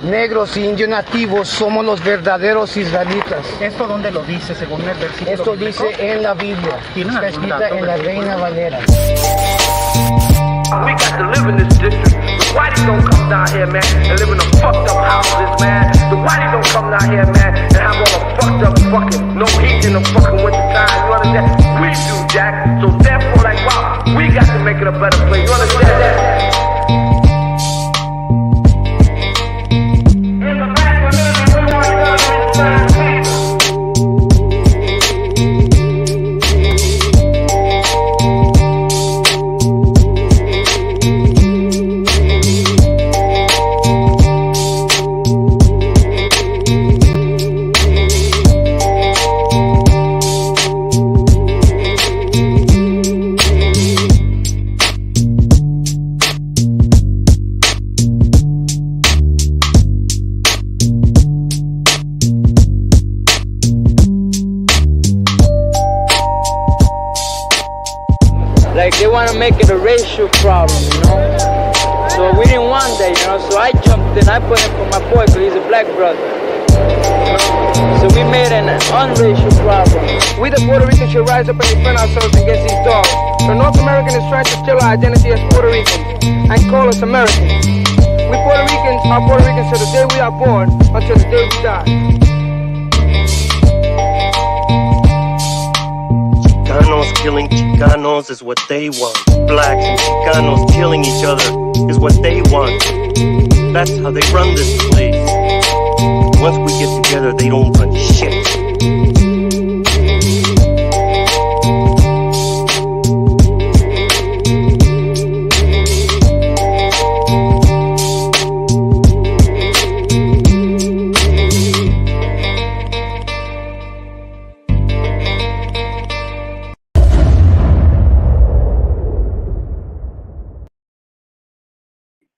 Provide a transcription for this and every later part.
negros y indios nativos somos los verdaderos israelitas. ¿Esto dónde lo dice según el versículo? Esto dice en la Biblia, está escrita en la Reina Valera. We got to live in this district. The whiteys don't come down here, man, and live in the fucked up houses, man. The whiteys don't come down here, man, and have all the fucked up fucking no heat in the fucking winter time. You understand? We do, Jack. So therefore, like, wow, we got to make it a better place. You understand that? Like they want to make it a racial problem, you know. So we didn't want that, you know. So I jumped in. I put in for my boy, because he's a black brother. You know? So we made an unracial problem. We the Puerto Ricans should rise up and defend ourselves against these dogs. The North American is trying to steal our identity as Puerto Ricans and call us Americans. We Puerto Ricans are Puerto Ricans till the day we are born, until the day we die. Chicanos killing Chicanos is what they want. Blacks and Chicanos killing each other is what they want. That's how they run this place. Once we get together, they don't run shit.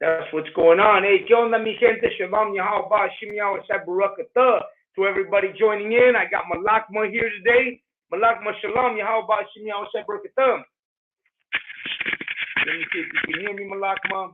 That's what's going on. Hey, ¿qué onda, mi gente? Shalom, Yahweh, Shem Yahweh, Barakatah. To everybody joining in, I got Malakma here today. Malakma, Shalom, Yahweh, Shem Yahweh, Barakatah. Let me see if you can hear me, Malakma.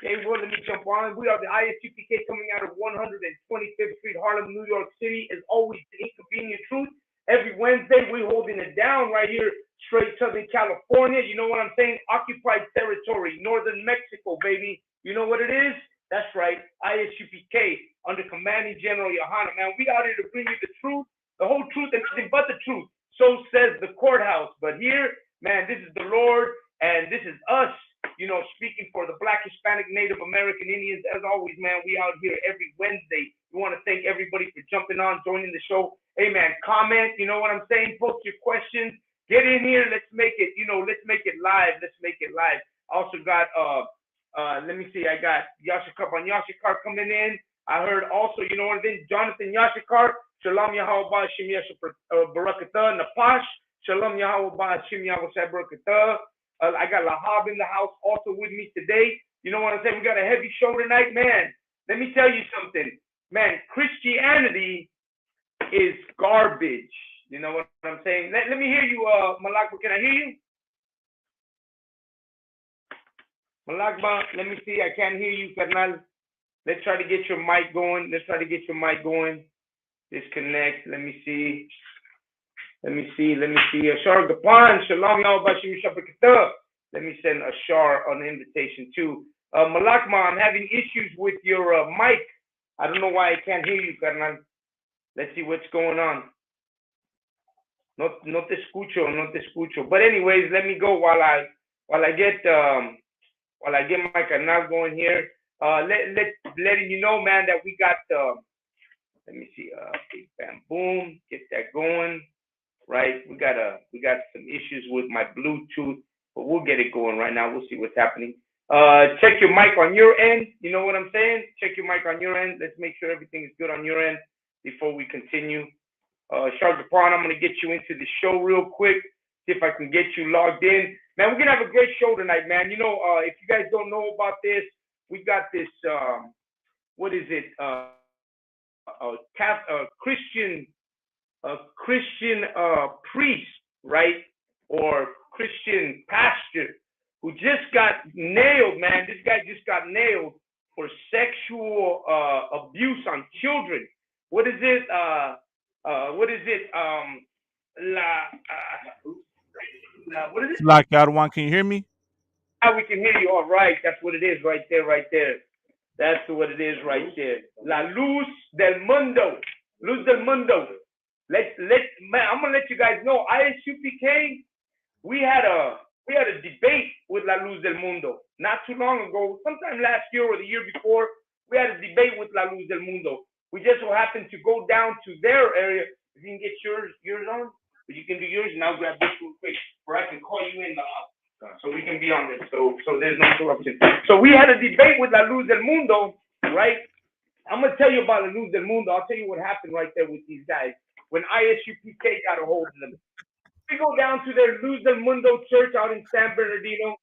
Hey, well, let me jump on. We are the ISUPK coming out of 125th Street, Harlem, New York City. As always, the inconvenient truth. Every Wednesday, we're holding it down right here, straight Southern California. You know what I'm saying? Occupied territory, Northern Mexico, baby. You know what it is? That's right, ISUPK, under Commanding General Yohana. Man, we out here to bring you the truth, the whole truth, and nothing but the truth. So says the courthouse. But here, man, this is the Lord, and this is us, you know, speaking for the Black, Hispanic, Native American Indians. As always, man, we out here every Wednesday. We want to thank everybody for jumping on, joining the show. Hey, man, comment, you know what I'm saying? Post your questions. Get in here. Let's make it, you know, let's make it live. Let's make it live. Also got, let me see. I got Yashikar coming in. I heard also, you know what I mean? Jonathan Yashikar. Shalom Yahweh Shem Yahweh Barakatah. Napash. Shalom Yahweh Shem Yahweh Barakatah. I got Lahab in the house also with me today. You know what I'm saying? We got a heavy show tonight, man. Let me tell you something, man. Christianity is garbage. You know what I'm saying? Let me hear you, Malakma. Can I hear you? Malakma, let me see. I can't hear you, Carnal. Let's try to get your mic going. Disconnect. Let me see. Ashar Gapan, Shalom Yahweh Shem Yahweh. Let me send Ashar an invitation too. Malakma, I'm having issues with your mic. I don't know why I can't hear you, Carnal. Let's see what's going on. No te escucho. But anyways, let me go while I get my canal going here. Letting you know, man, that we got let me see, big bam boom, get that going. Right, we got some issues with my Bluetooth, but we'll get it going right now. We'll see what's happening. Check your mic on your end. You know what I'm saying? Check your mic on your end. Let's make sure everything is good on your end before we continue. Shargapon, I'm gonna get you into the show real quick. See if I can get you logged in. Man, we're gonna have a great show tonight, man. You know, if you guys don't know about this, we got this. What is it? Christian priest, right, or Christian pastor who just got nailed, man. This guy just got nailed for sexual abuse on children. What is it? What is it? What is it? Blackout one. Can you hear me? Now we can hear you. All right, that's what it is right there, right there. That's what it is right there. La luz del mundo. Luz del mundo. Man, I'm gonna let you guys know. ISUPK, we had a debate with La Luz del Mundo not too long ago. Sometime last year or the year before, we had a debate with La Luz del Mundo. We just so happened to go down to their area. If you can get yours on, but you can do yours, and I'll grab this real quick, or I can call you in so we can be on this. So there's no interruption. So we had a debate with La Luz del Mundo, right? I'm gonna tell you about La Luz del Mundo. I'll tell you what happened right there with these guys when ISUPK got a hold of them. We go down to their Luz del Mundo church out in San Bernardino.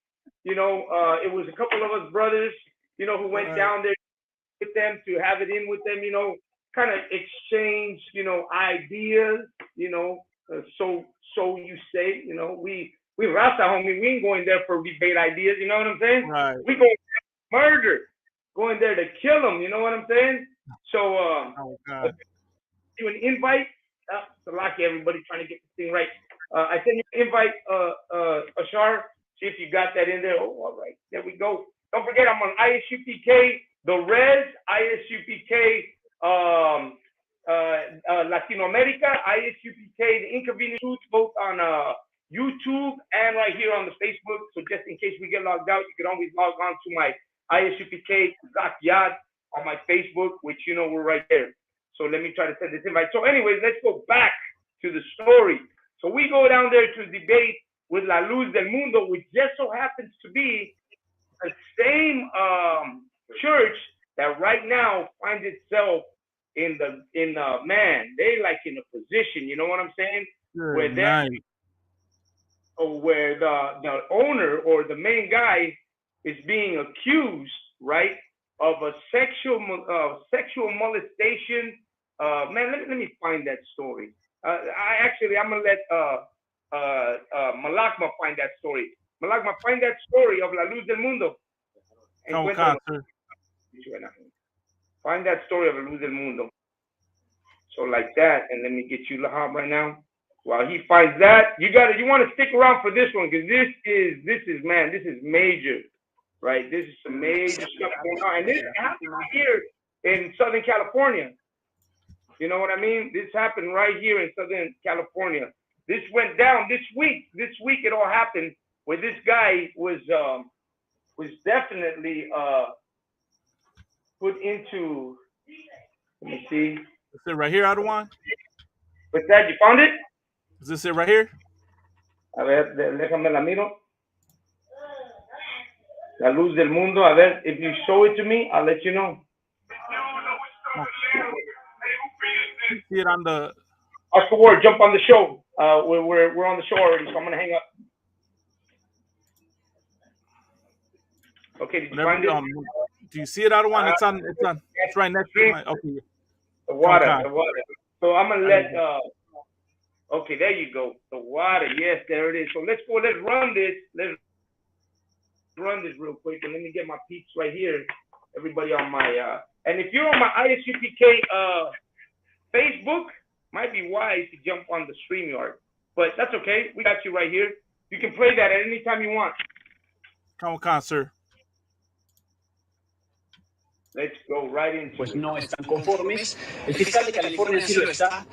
You know, it was a couple of us brothers, you know, who went down there with them to have it in with them, you know, kind of exchange, you know, ideas, you know, so you say, you know, we Rasta, homie, we ain't going there for debate ideas, you know what I'm saying? Right. We going there for murder, going there to kill them, you know what I'm saying? So, you an invite. So lucky everybody trying to get this thing right. I sent you an invite, Ashar. See if you got that in there. Oh, all right. There we go. Don't forget, I'm on ISUPK, the Res, ISUPK, Latino America, ISUPK, the Inconvenient Truth, both on YouTube and right here on the Facebook. So just in case we get logged out, you can always log on to my ISUPK Zakyat on my Facebook, which you know we're right there. So let me try to send this invite. So anyways, let's go back to the story. So we go down there to debate with La Luz del Mundo, which just so happens to be the same church that right now finds itself in man, they like in a position, you know what I'm saying? Where the owner or the main guy is being accused, right, of a sexual molestation. Man, let me find that story. I'm gonna let Malakma find that story. Malakma, find that story of La Luz del Mundo. Find that story of La Luz del Mundo. So like that, and let me get you Lahab right now. While he finds that, you want to stick around for this one, because this is major, right? This is some major stuff going on, and this happened right here in Southern California. You know what I mean? This happened right here in Southern California. This went down this week. This week it all happened where this guy was definitely put into. Let me see. Is it right here, Adawan? What's that? You found it? Is this it right here? A ver, déjame la miro. La Luz del Mundo. A ver, if you show it to me, I'll let you know. See it on the. Oscar Ward, jump on the show. We're on the show already, so I'm gonna hang up. Okay, did you find it? Do you see it, Adawan? It's right next to my. Okay. The water. So I'm gonna let. Okay, there you go. The water. Yes, there it is. So let's go. Let's run this. Let's run this real quick, and let me get my peeps right here. Everybody on my. And if you're on my ISUPK Facebook, might be wise to jump on the StreamYard, but that's okay. We got you right here. You can play that at any time you want. Come on, sir. Let's go right into pues no están conformes. El fiscal de California sí lo está.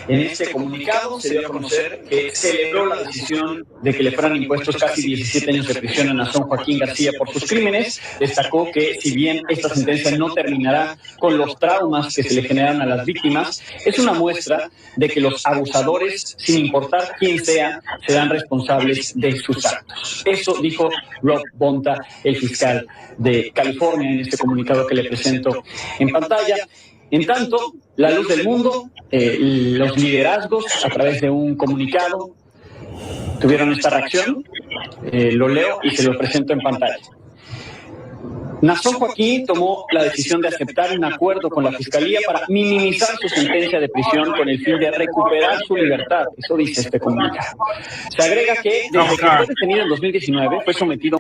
En este comunicado se dio a conocer que celebró la decisión de que le fueran impuestos casi 17 años de prisión a Nazón Joaquín García por sus crímenes. Destacó que si bien esta sentencia no terminará con los traumas que se le generan a las víctimas, es una muestra de que los abusadores, sin importar quién sea, serán responsables de sus actos. Eso dijo Rob Bonta, el fiscal de California, en este comunicado que le presento en pantalla. En tanto, La Luz del Mundo, los liderazgos, a través de un comunicado, tuvieron esta reacción. Lo leo y se lo presento en pantalla. Nazón Joaquín tomó la decisión de aceptar un acuerdo con la Fiscalía para minimizar su sentencia de prisión con el fin de recuperar su libertad. Eso dice este comunicado. Se agrega que desde que fue detenido en 2019 fue sometido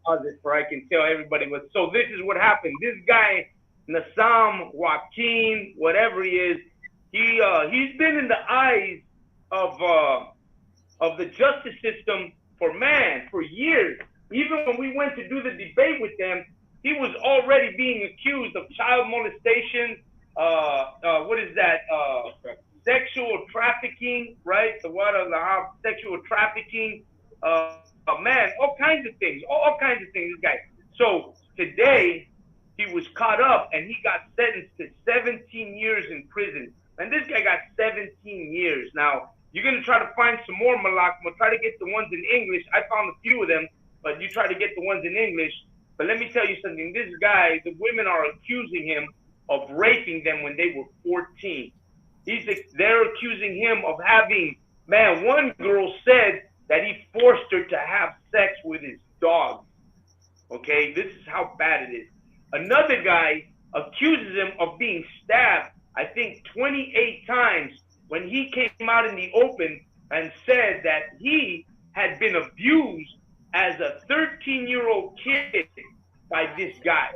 pause it for I can tell everybody what. So this is what happened. This guy, Nassam Joaquin, whatever he is, he's been in the eyes of the justice system for years. Even when we went to do the debate with them, he was already being accused of child molestation. What is that? Sexual trafficking, right? Sexual trafficking. Man, all kinds of things. All kinds of things. This guy. So today he was caught up and he got sentenced to 17 years in prison. And this guy got 17 years. Now you're gonna try to find some more, Malak. We'll try to get the ones in English. I found a few of them, but you try to get the ones in English. But let me tell you something. This guy, the women are accusing him of raping them when they were 14. They're accusing him of having, man, one girl said that he forced her to have sex with his dog. Okay, this is how bad it is. Another guy accuses him of being stabbed, I think 28 times, when he came out in the open and said that he had been abused as a 13-year-old kid by this guy.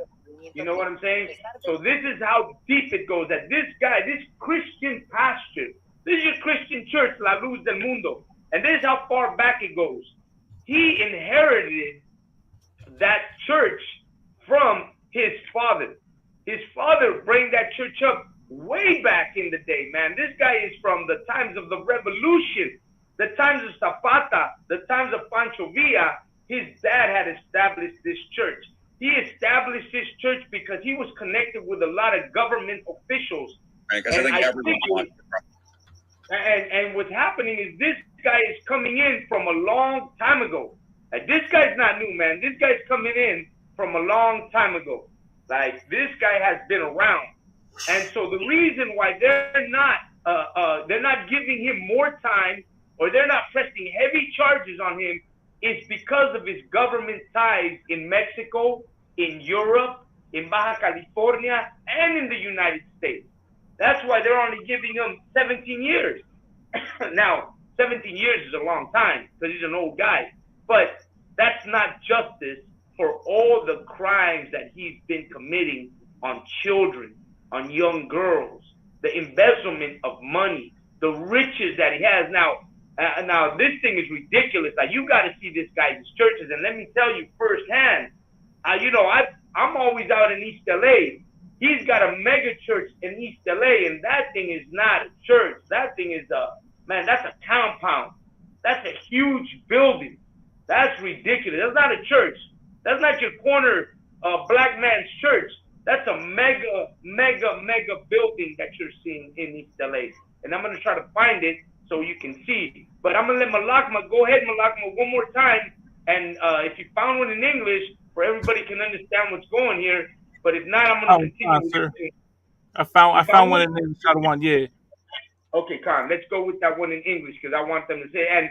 You know what I'm saying? So this is how deep it goes. That this guy, this Christian pastor, this is your Christian church, La Luz del Mundo, and this is how far back it goes. He inherited that church from his father. His father brought that church up way back in the day, man. This guy is from the times of the revolution, the times of Zapata, the times of Pancho Villa. His dad had established this church. He established this church because he was connected with a lot of government officials. Right, because I think everyone wants to. And what's happening is this guy is coming in from a long time ago. Like, this guy's not new, man. This guy's coming in from a long time ago. Like, this guy has been around. And so the reason why they're not giving him more time, or they're not pressing heavy charges on him, is because of his government ties in Mexico, in Europe, in Baja California, and in the United States. That's why they're only giving him 17 years. Now, 17 years is a long time because he's an old guy. But that's not justice for all the crimes that he's been committing on children, on young girls, the embezzlement of money, the riches that he has. Now this thing is ridiculous. Like, you got to see this guy's churches, and let me tell you firsthand. I'm always out in East LA. He's got a mega church in East LA, and that thing is not a church. That thing is that's a compound. That's a huge building. That's ridiculous. That's not a church. That's not your corner black man's church. That's a mega building that you're seeing in East LA. And I'm gonna try to find it so you can see. But I'm gonna let Malakma go ahead, Malakma, one more time. And if you found one in English, for everybody can understand what's going here. But if not, I'm gonna continue. Sir. I found one in English. Yeah. Okay, Khan, let's go with that one in English because I want them to say. And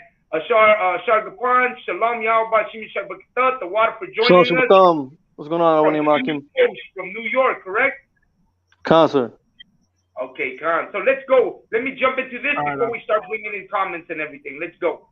Shargapan, Shalom Yahweh, Shimi Shabbakat, the water for joining us. What's going on, from New York, correct? Khan, sir. Okay, Khan. So let's go. Let me jump into this before we start bringing in comments and everything. Let's go.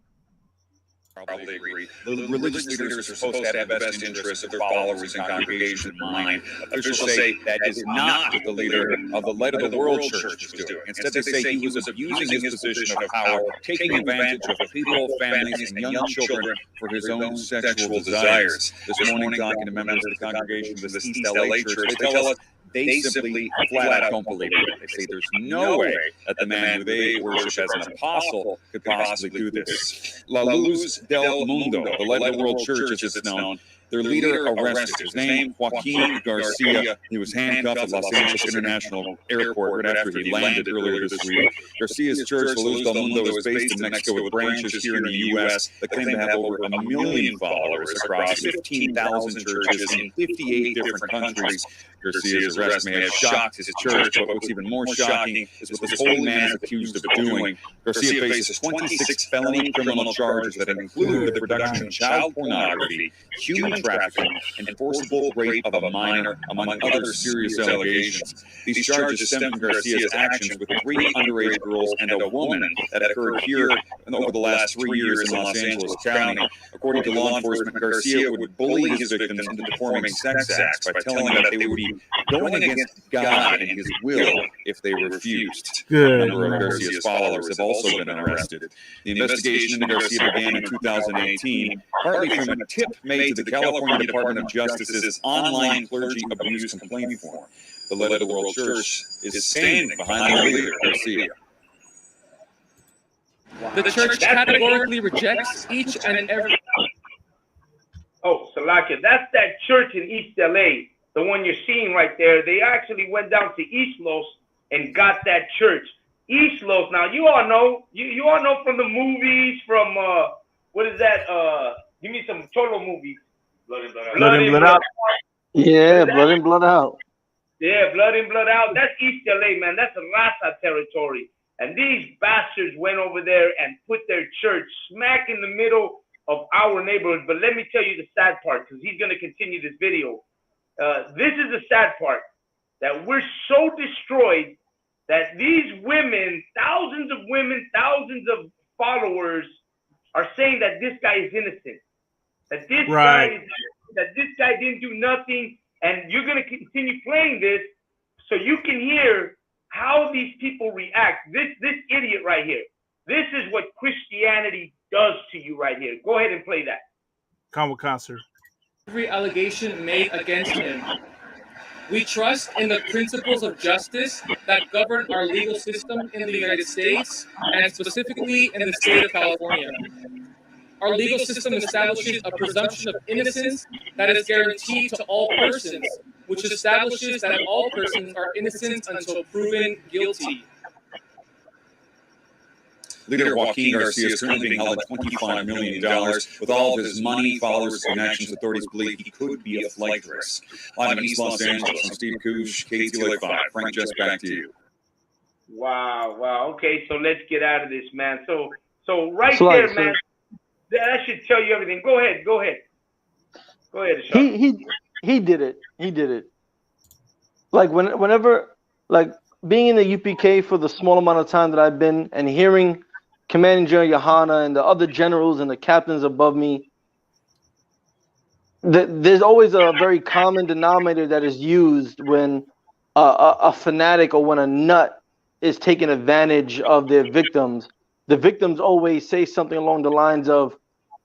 Probably agree. The religious leaders are supposed to have the best interests of their followers and congregation in mind. Officials say that is not what the leader of the Light of the World Church was doing. Instead, they say he was abusing his position of power, taking advantage of people, families, and young children for his own sexual desires. This morning, talking to members of the congregation of the East LA Church, they tell us they simply flat out don't believe it. They say there's no way that the man who they worship as an apostle could possibly do this. La Luz del Mundo, the Light of the World Church as it's known, their leader arrested. His name, Joaquin Garcia. He was handcuffed at Los Angeles International Airport right after he landed earlier this week. Garcia's church, La Luz del Mundo, is based in Mexico with branches here in the U.S. that claim to have over 1 million followers across 15,000 churches in 58 different countries. Garcia's arrest may have shocked his church, but what's even more shocking is what this holy man is accused of doing. Garcia faces 26 felony criminal charges that include the production of child pornography, human trafficking, and forcible rape of a minor, among other serious allegations. These charges stem from Garcia's actions with 3 underage girls and a woman that occurred here over the last 3 years in Los Angeles County. According to law enforcement, Garcia would bully his victims into performing sex acts by telling them that they would be going against God and his will if they refused. Good. A number of Garcia's followers have also been arrested. The investigation into Garcia began in 2018, partly from a tip made to the California Department of Justice's online clergy abuse complaint form. The Light of the World Church is standing behind their leader, Garcia. The church categorically rejects each and every... Oh, Salakia, that's that church in East LA, the one you're seeing right there. They actually went down to East Los and got that church. East Los, now you all know, you all know from the movies, from, what is that, give me some Cholo movies. Blood in, Blood Out. Yeah, Blood in, Blood Out. Yeah, Blood in, Blood Out. That's East LA, man. That's Raza territory. And these bastards went over there and put their church smack in the middle of our neighborhood. But let me tell you the sad part, because he's going to continue this video. This is the sad part, that we're so destroyed that these women, thousands of women, thousands of followers are saying that this guy is innocent, that this guy didn't do nothing. And you're going to continue playing this so you can hear how these people react. This idiot right here. This is what Christianity does to you right here. Go ahead and play that. Come with concert. every allegation made against him. We trust in the principles of justice that govern our legal system in the United States, and specifically in the state of California. Our legal system establishes a presumption of innocence that is guaranteed to all persons, which establishes that all persons are innocent until proven guilty. Leader Joaquin Garcia is currently being held at $25 million. With all of his money, followers, connections, authorities believe he could be a flight risk. Live in East Los Angeles, I'm Steve Koosh, KTLA 5. Frank, just back to you. Wow. Okay, so let's get out of this, man. So right there, man, that should tell you everything. Go ahead. He did it. Like whenever, like being in the UPK for the small amount of time that I've been and hearing Commanding General Yohana and the other generals and the captains above me, there's always a very common denominator that is used when a fanatic or when a nut is taking advantage of their victims. The victims always say something along the lines of,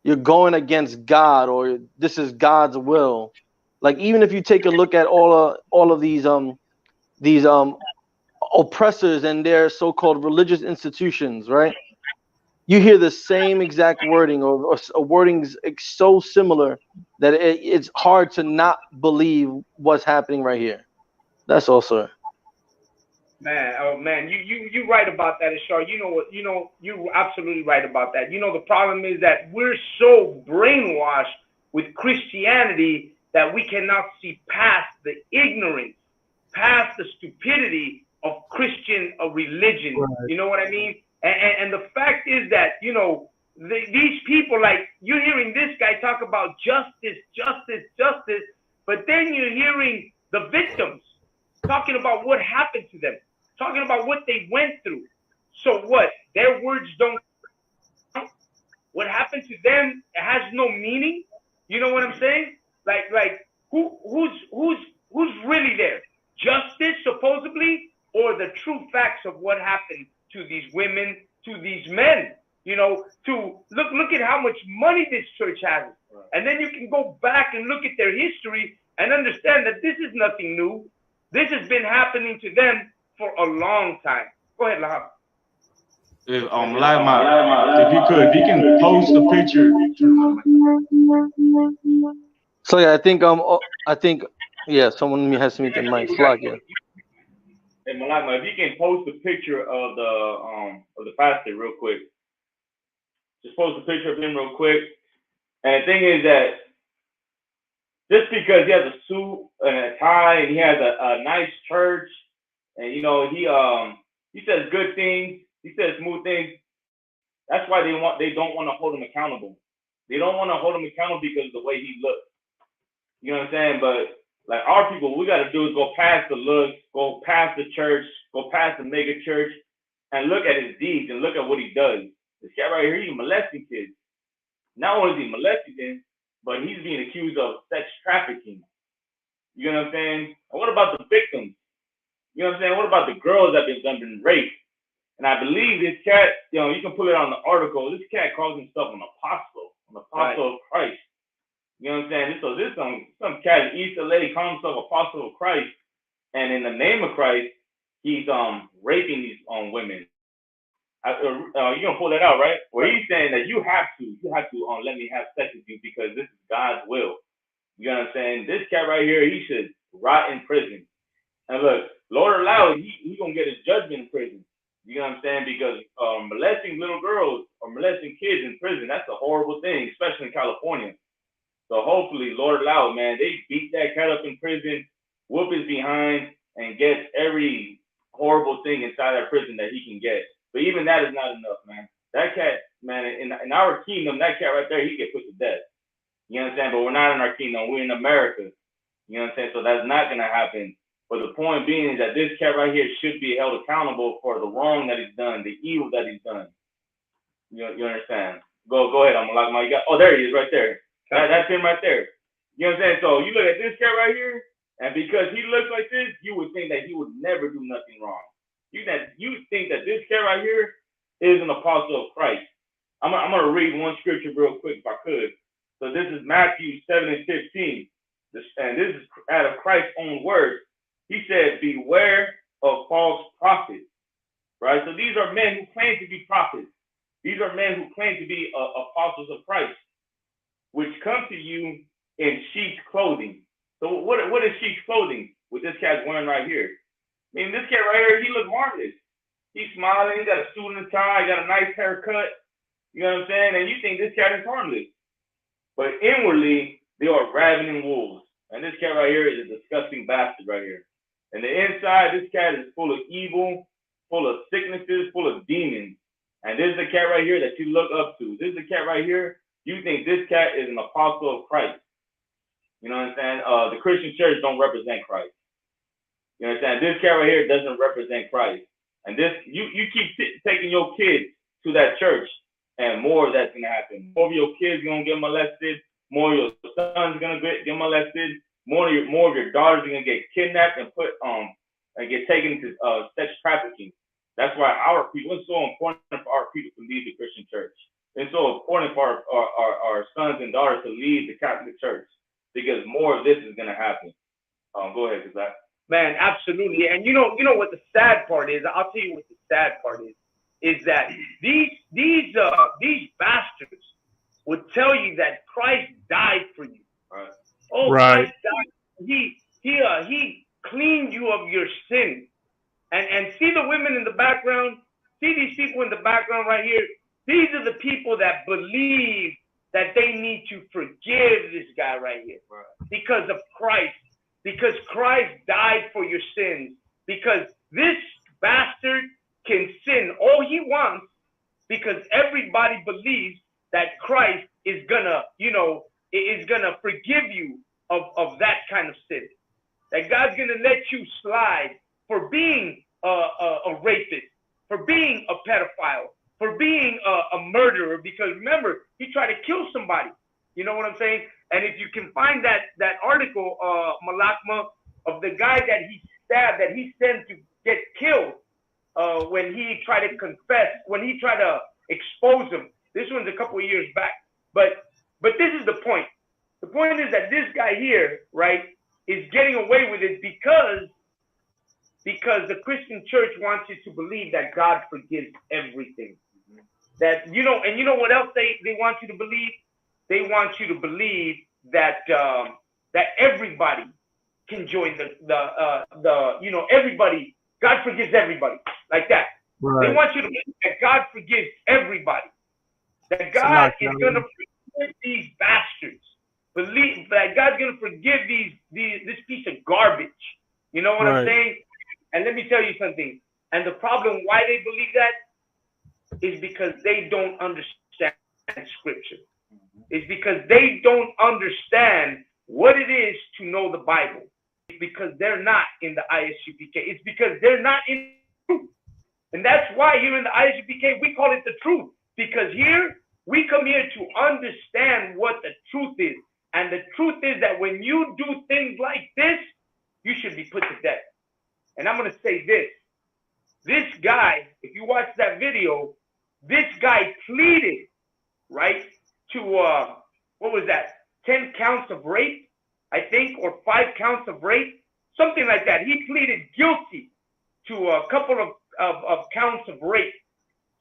"You're going against God," or "This is God's will." Like even if you take a look at all of these oppressors and their so-called religious institutions, right? You hear the same exact wording or wordings so similar that it's hard to not believe what's happening right here. That's all, sir. Man, you right about that, Ashar. You're absolutely right about that. The problem is that we're so brainwashed with Christianity that we cannot see past the ignorance, past the stupidity of Christian religion. Right. You know what I mean? And the fact is that, these people, like, you're hearing this guy talk about justice, but then you're hearing the victims talking about what happened to them, talking about what they went through. So what? Their words don't count? What happened to them has no meaning? You know what I'm saying? Like who's really there? Justice, supposedly, or the true facts of what happened to these women, to these men? To look at how much money this church has. Right. And then you can go back and look at their history and understand that this is nothing new. This has been happening to them for a long time. Go ahead, Lahab. If you can post a picture. So yeah, I think someone has to meet the mic. Yeah. Hey, Malama, if you can post a picture of the pastor real quick. Just post a picture of him real quick. And the thing is that just because he has a suit and a tie and he has a nice church and he says good things, he says smooth things, that's why they don't want to hold him accountable. They don't want to hold him accountable because of the way he looks. You know what I'm saying? But like our people, what we got to do is go past the looks, go past the church, go past the mega church, and look at his deeds and look at what he does. This guy right here, he's molesting kids. Not only is he molesting them, but he's being accused of sex trafficking. You know what I'm saying? And what about the victims? You know what I'm saying? What about the girls that have been raped? And I believe this cat, you know, you can pull it on the article. This cat calls himself an apostle of Christ. You know what I'm saying? So this some cat in East LA calls himself apostle of Christ, and in the name of Christ, he's raping these women. You're gonna pull that out, right? Where he's saying that you have to let me have sex with you because this is God's will. You know what I'm saying? This cat right here, he should rot in prison. And look, Lord allow, he gonna get his judgment in prison. You know what I'm saying? Because molesting little girls or molesting kids in prison, that's a horrible thing, especially in California. So hopefully, Lord allow, man, they beat that cat up in prison, whoop his behind, and get every horrible thing inside that prison that he can get. But even that is not enough, man. That cat, man, in our kingdom, that cat right there, he get put to death. You know what I'm saying? But we're not in our kingdom. We're in America. You know what I'm saying? So that's not going to happen. But the point being is that this cat right here should be held accountable for the wrong that he's done, the evil that he's done. You understand? Go ahead. I'm gonna lock my. Oh, there he is, right there. That's him right there. You know what I'm saying? So you look at this cat right here, and because he looks like this, you would think that he would never do nothing wrong. You think that this cat right here is an apostle of Christ. I'm gonna read one scripture real quick if I could. So this is Matthew 7:15, and this is out of Christ's own words. He said, beware of false prophets, right? So these are men who claim to be prophets. These are men who claim to be apostles of Christ, which come to you in sheep's clothing. So what is sheep's clothing? What this cat's wearing right here. I mean, this cat right here, he looks marvelous. He's smiling, he got a suit and tie, got a nice haircut. You know what I'm saying? And you think this cat is harmless. But inwardly, they are ravening wolves. And this cat right here is a disgusting bastard right here. And the inside, this cat is full of evil, full of sicknesses, full of demons. And this is the cat right here that you look up to. This is the cat right here. You think this cat is an apostle of Christ. You know what I'm saying? The Christian church don't represent Christ. You know what I'm saying? This cat right here doesn't represent Christ. And this, you keep taking your kids to that church, and more of that's going to happen. More of your kids are going to get molested. More of your sons are going to get molested. More of your daughters are going to get kidnapped and put and get taken to sex trafficking. That's why our people, it's so important for our people to leave the Christian church. It's so important for our sons and daughters to leave the Catholic Church, because more of this is going to happen. Go ahead, Kazak. Man, absolutely. And you know what the sad part is? I'll tell you what the sad part is that these bastards would tell you that Christ died for you. Right. Oh, right. Christ died. He cleaned you of your sin. And see the women in the background? See these people in the background right here? These are the people that believe that they need to forgive this guy right here, right, because of Christ. Because Christ died for your sins. Because this bastard can sin all he wants, because everybody believes that Christ is gonna forgive you of that kind of sin. That God's gonna let you slide for being a rapist, for being a pedophile, for being a murderer. Because remember, he tried to kill somebody. You know what I'm saying? And if you can find that article, Malakma, of the guy that he stabbed, that he sent to get killed when he tried to confess, when he tried to expose him. This one's a couple of years back. But this is the point. The point is that this guy here, right, is getting away with it because the Christian church wants you to believe that God forgives everything. That, and you know what else they want you to believe? They want you to believe that that everybody can join everybody. God forgives everybody, like that. Right. They want you to believe that God forgives everybody. That God is going to forgive these bastards. Believe that God's going to forgive this piece of garbage. You know what I'm saying? And let me tell you something. And the problem why they believe that is because they don't understand Scripture. It's because they don't understand what it is to know the Bible. It's because they're not in the ISUPK. It's because they're not in the truth. And that's why here in the ISUPK, we call it the truth. Because here, we come here to understand what the truth is. And the truth is that when you do things like this, you should be put to death. And I'm going to say this. This guy, if you watch that video, this guy pleaded, right, to, what was that, 10 counts of rape, I think, or 5 counts of rape, something like that. He pleaded guilty to a couple of counts of rape.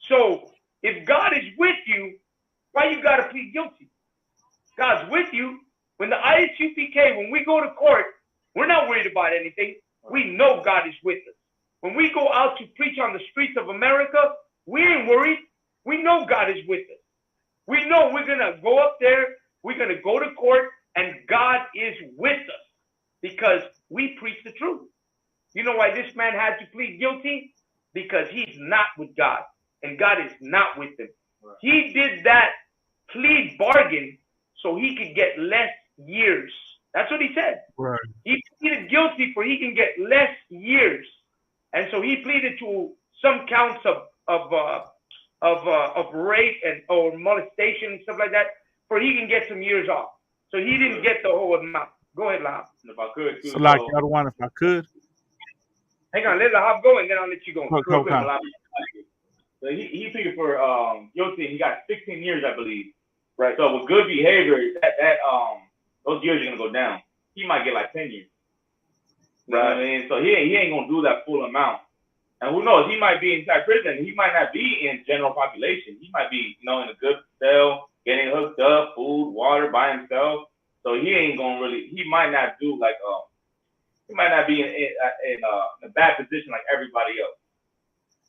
So if God is with you, why you got to plead guilty? God's with you. When the ISUPK, when we go to court, we're not worried about anything. We know God is with us. When we go out to preach on the streets of America, we ain't worried. We know God is with us. We know we're going to go up there, we're going to go to court, and God is with us because we preach the truth. You know why this man had to plead guilty? Because he's not with God, and God is not with him. Right. He did that plea bargain so he could get less years. That's what he said. Right. He pleaded guilty for he can get less years, and so he pleaded to some counts of rape and or molestation and stuff like that, for he can get some years off. So he didn't get the whole amount. Go ahead, Lahab. If I could. So like the other one, if I could. Hang on, let Lahab go and then I'll let you go. So he pleaded for guilty and he got 16 years, I believe. Right. So with good behavior, those years are gonna go down. He might get like 10 years. You know what I mean? So he ain't gonna do that full amount. And who knows? He might be inside prison. He might not be in general population. He might be, in a good cell, getting hooked up, food, water by himself. So he ain't gonna really. He might not do like he might not be in a bad position like everybody else.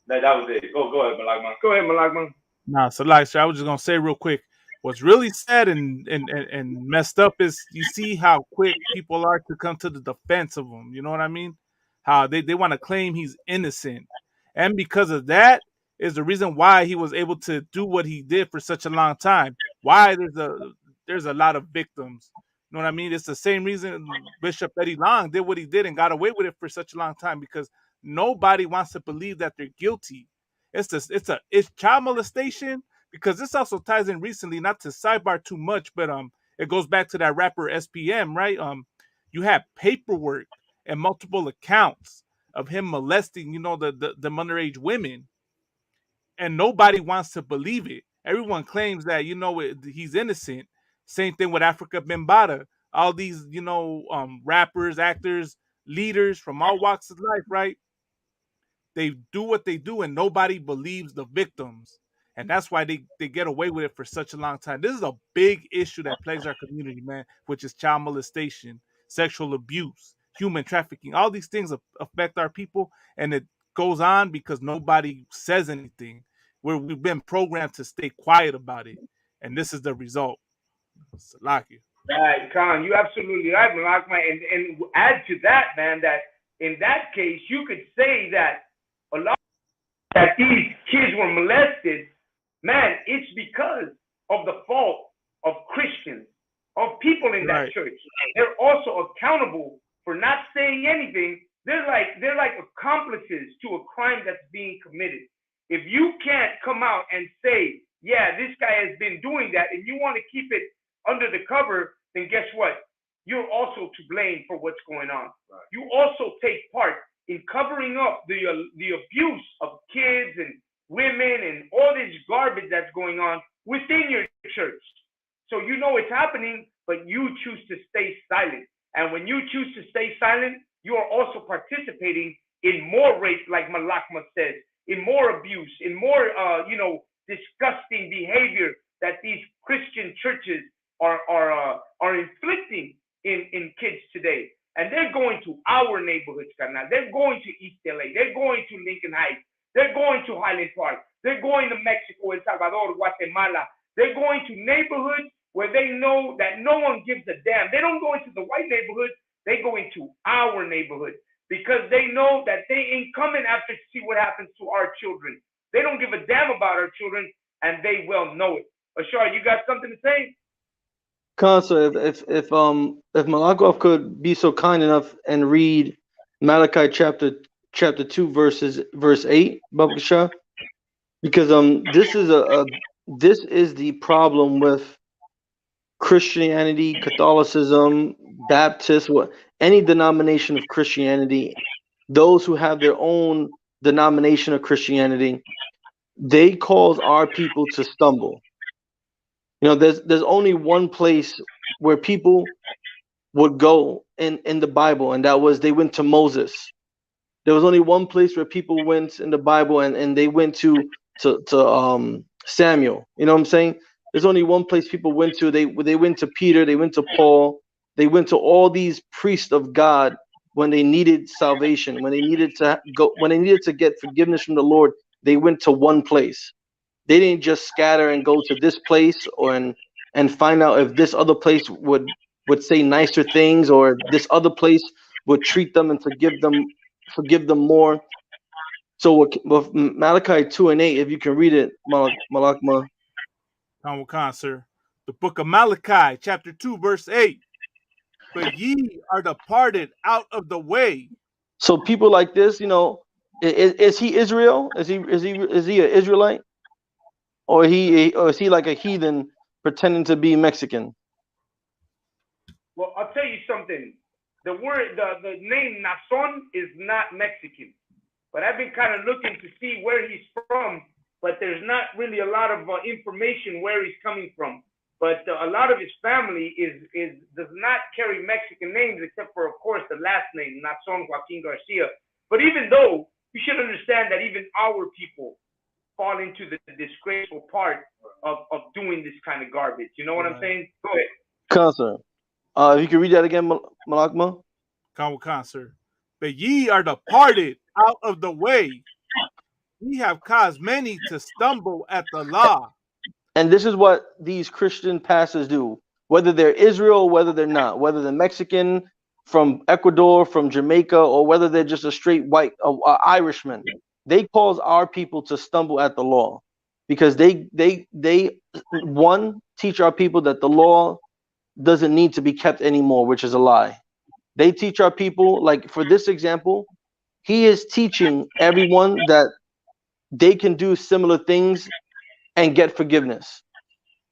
That was it. Go ahead, Malakman. Go ahead, Malakman. Nah, so like, so I was just gonna say real quick. What's really sad and messed up is you see how quick people are to come to the defense of him. You know what I mean? How they want to claim he's innocent. And because of that is the reason why he was able to do what he did for such a long time. Why there's a lot of victims. You know what I mean? It's the same reason Bishop Eddie Long did what he did and got away with it for such a long time, because nobody wants to believe that they're guilty. It's child molestation, because this also ties in recently, not to sidebar too much, but it goes back to that rapper SPM, right? You have paperwork and multiple accounts of him molesting, the underage women, and nobody wants to believe it. Everyone claims that he's innocent. Same thing with Africa Bambaataa. All these rappers, actors, leaders from all walks of life, right? They do what they do, and nobody believes the victims. And that's why they get away with it for such a long time. This is a big issue that plagues our community, man, which is child molestation, sexual abuse, human trafficking. All these things affect our people, and it goes on because nobody says anything. We've been programmed to stay quiet about it, and this is the result. Salaki. Right, Khan, you absolutely right, Malakman. And add to that, man, that in that case, you could say that a lot that these kids were molested, man, it's because of the fault of Christians, of people in that church. They're also accountable for not saying anything. They're like accomplices to a crime that's being committed. If you can't come out and say, yeah, this guy has been doing that, and you want to keep it under the cover, then guess what? You're also to blame for what's going on. Right. You also take part in covering up the abuse of kids and women and all this garbage that's going on within your church. So you know it's happening, but you choose to stay silent. And when you choose to stay silent, you are also participating in more rape, like Malakma says, in more abuse, in more disgusting behavior that these Christian churches are inflicting in kids today. And they're going to our neighborhoods, Canal. They're going to East LA. They're going to Lincoln Heights. They're going to Highland Park. They're going to Mexico, El Salvador, Guatemala. They're going to neighborhoods where they know that no one gives a damn. They don't go into the white neighborhood. They go into our neighborhood because they know that they ain't coming after to see what happens to our children. They don't give a damn about our children, and they well know it. Ashar, you got something to say? Consul, if Malakov could be so kind enough and read Malachi chapter 2 verse 8, Baba Kasha, because this is the problem with Christianity, Catholicism, Baptist, what any denomination of Christianity, those who have their own denomination of Christianity, they cause our people to stumble. You know, there's only one place where people would go in the Bible, and that was they went to Moses. There was only one place where people went in the Bible, and they went to Samuel. You know what I'm saying? There's only one place people went to. They went to Peter, they went to Paul, they went to all these priests of God when they needed salvation, when they needed to get forgiveness from the Lord. They went to one place. They didn't just scatter and go to this place and find out if this other place would say nicer things, or this other place would treat them and forgive them more. So with Malachi 2 and 8, if you can read it, Malakma. Khan, sir. The book of Malachi, chapter 2, verse 8. But ye are departed out of the way. So people like this, you know, is he Israel? Is he an Israelite? Or is he like a heathen pretending to be Mexican? Well, I'll tell you something. The name Nason is not Mexican, but I've been kind of looking to see where he's from, but there's not really a lot of information where he's coming from. But a lot of his family does not carry Mexican names, except for, of course, the last name, Nason Joaquin Garcia. But even though, you should understand that even our people fall into the disgraceful part of doing this kind of garbage. You know what I'm saying? Go ahead. Cousin, if you can read that again, Malakma. Khan, sir. But ye are departed out of the way. Ye have caused many to stumble at the law. And this is what these Christian pastors do, whether they're Israel, whether they're not, whether they're Mexican, from Ecuador, from Jamaica, or whether they're just a straight white Irishman. They cause our people to stumble at the law because they one, teach our people that the law doesn't need to be kept anymore, which is a lie. They teach our people, like for this example, he is teaching everyone that they can do similar things and get forgiveness.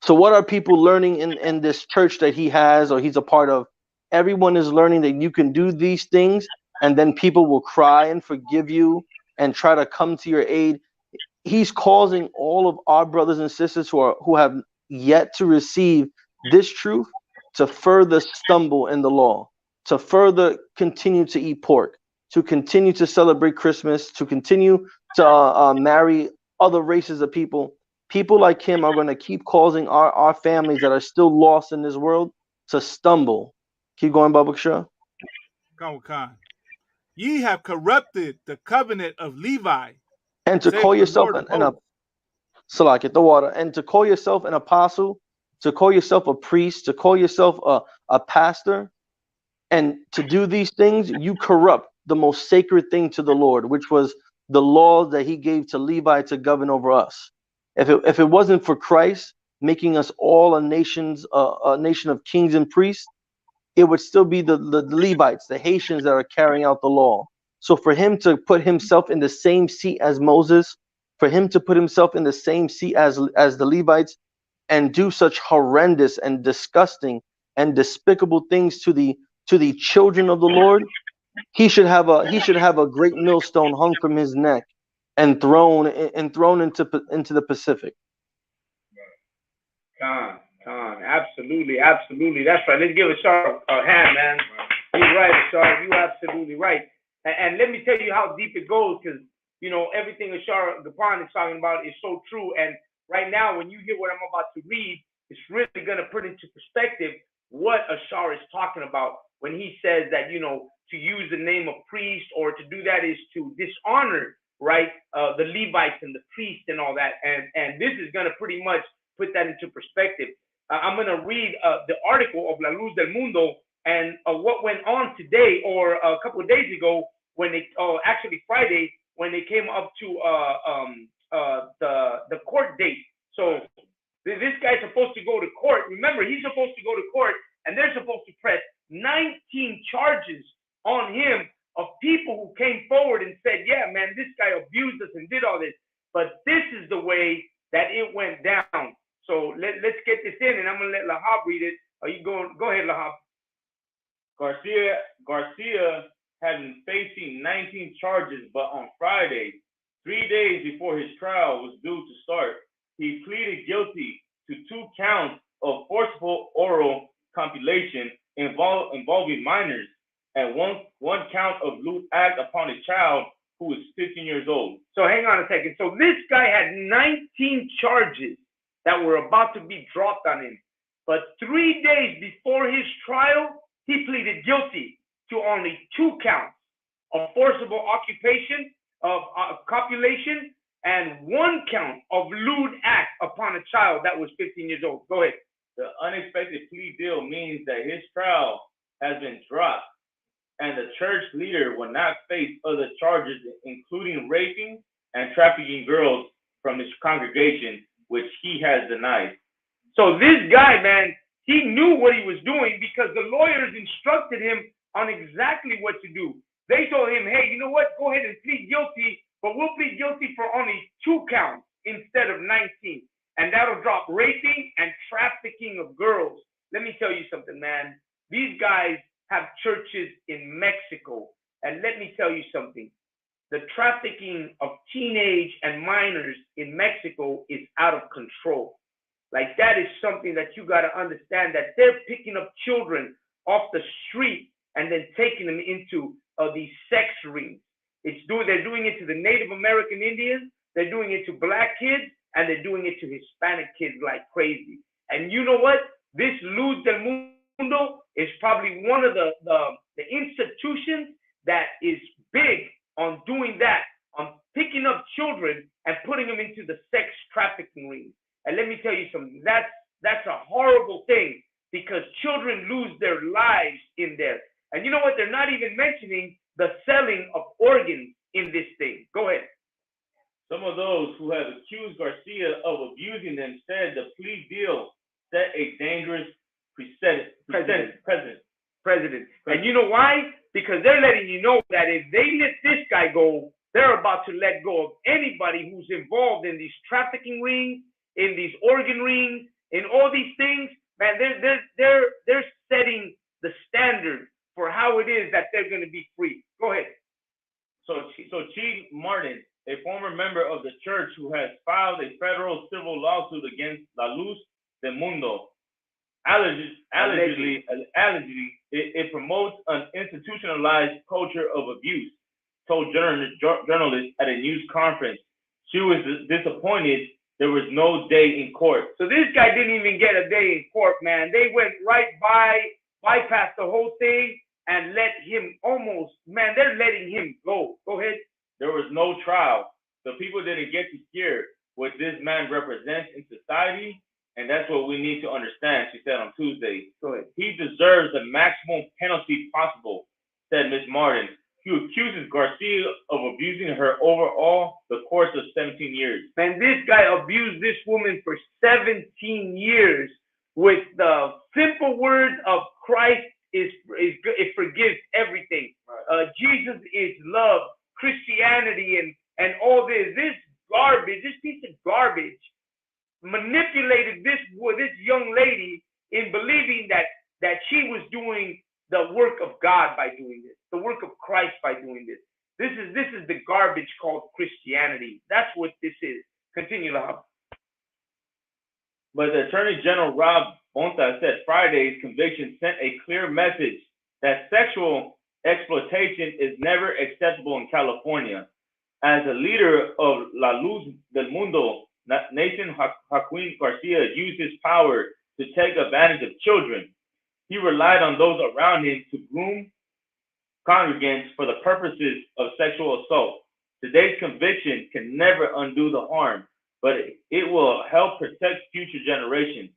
So what are people learning in this church that he has or he's a part of? Everyone is learning that you can do these things and then people will cry and forgive you and try to come to your aid. He's causing all of our brothers and sisters who have yet to receive this truth to further stumble in the law, to further continue to eat pork, to continue to celebrate Christmas, to continue to marry other races of people. People like him are going to keep causing our families that are still lost in this world to stumble. Keep going, Baba Shah. Khan. Ye have corrupted the covenant of Levi. And to call yourself Salak, the water, and to call yourself an apostle, to call yourself a priest, to call yourself a pastor, and to do these things, you corrupt the most sacred thing to the Lord, which was the laws that he gave to Levi to govern over us. If it wasn't for Christ making us all a nation of kings and priests, it would still be the Levites, the Haitians that are carrying out the law. So for him to put himself in the same seat as Moses, for him to put himself in the same seat as the Levites, and do such horrendous and disgusting and despicable things to the children of the Lord, he should have a great millstone hung from his neck and thrown into the Pacific. Khan, absolutely. That's right. Let's give Ashar a hand, man. You're right, Ashar. You're absolutely right. And let me tell you how deep it goes, because you know everything Ashar Gapan is talking about is so true. And right now, when you hear what I'm about to read, it's really going to put into perspective what Ashar is talking about when he says that, you know, to use the name of priest or to do that is to dishonor, right, the Levites and the priests and all that. And this is going to pretty much put that into perspective. I'm going to read the article of La Luz del Mundo and what went on today or a couple of days ago when they, actually Friday, when they came up to the court date. So this guy's supposed to go to court. Remember, he's supposed to go to court abused us and did all this. But this is the way that it went down. So let's get this in, and I'm gonna let Lahab read it. Are you going? Go ahead, Lahab. Garcia had been facing 19 charges, but on Friday, 3 days before his trial was due to start, he pleaded guilty to 2 counts of forcible oral copulation involving minors and one count of lewd act upon a child who was 15 years old. So hang on a second. So this guy had 19 charges that were about to be dropped on him. But 3 days before his trial, he pleaded guilty to only 2 counts of forcible occupation, of copulation, and 1 count of lewd act upon a child that was 15 years old. Go ahead. The unexpected plea deal means that his trial has been dropped, and the church leader will not face other charges, including raping and trafficking girls from his congregation, which he has denied. So this guy, man, he knew what he was doing because the lawyers instructed him on exactly what to do. They told him, hey, you know what? Go ahead and plead guilty, but we'll plead guilty for only 2 counts instead of 19. And that'll drop raping and trafficking of girls. Let me tell you something, man. These guys have churches in Mexico. And let me tell you something. The trafficking of teenage and minors in Mexico is out of control. Like, that is something that you got to understand, that they're picking up children off the street and then taking them into these sex rings. They're doing it to the Native American Indians, they're doing it to black kids, and they're doing it to Hispanic kids like crazy. And you know what? This Luz del Mundo is probably one of the institutions that is big on doing that, on picking up children and putting them into the sex trafficking rings. And let me tell you something, that's a horrible thing because children lose their lives in there. And you know what? They're not even mentioning the selling of organs in this thing. Go ahead. Some of those who have accused Garcia of abusing them said the plea deal set a dangerous precedent. And you know why? Because they're letting you know that if they let this guy go, they're about to let go of anybody who's involved in these trafficking rings, in these organ rings, in all these things. Man, they're setting the standard for how it is that they're going to be free. Go ahead. So Chief Martin, a former member of the church who has filed a federal civil lawsuit against La Luz del Mundo, allegedly it promotes an institutionalized culture of abuse, told journalists at a news conference. She was disappointed there was no day in court. So this guy didn't even get a day in court, man. They went right bypassed the whole thing and let him they're letting him go. Go ahead. There was no trial. The people didn't get to hear what this man represents in society, and that's what we need to understand, she said on Tuesday. Go ahead. He deserves the maximum penalty possible, said Ms. Martin, who accuses Garcia of abusing her over the course of 17 years. Man, this guy abused this woman for 17 years with the simple words of Christ it forgives everything. Right. Jesus is love, Christianity, and all this garbage, this piece of garbage manipulated this young lady in believing that she was doing the work of God by doing this, the work of Christ by doing this. This is the garbage called Christianity. That's what this is. Continue, Lahab. But the Attorney General Rob Bonta said Friday's conviction sent a clear message that sexual exploitation is never acceptable in California. As a leader of La Luz del Mundo Nation, Joaquin Garcia used his power to take advantage of children. He relied on those around him to groom congregants for the purposes of sexual assault. Today's conviction can never undo the harm, but it will help protect future generations.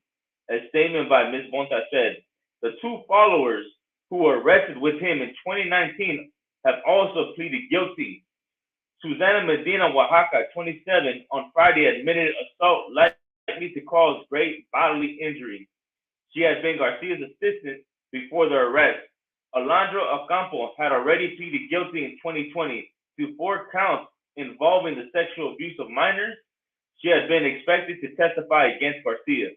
A statement by Ms. Bonta said, the 2 followers who were arrested with him in 2019 have also pleaded guilty. Susana Medina Oaxaca, 27, on Friday admitted assault likely to cause great bodily injury. She had been Garcia's assistant before the arrest. Alondra Ocampo had already pleaded guilty in 2020 to 4 counts involving the sexual abuse of minors, she had been expected to testify against Garcia.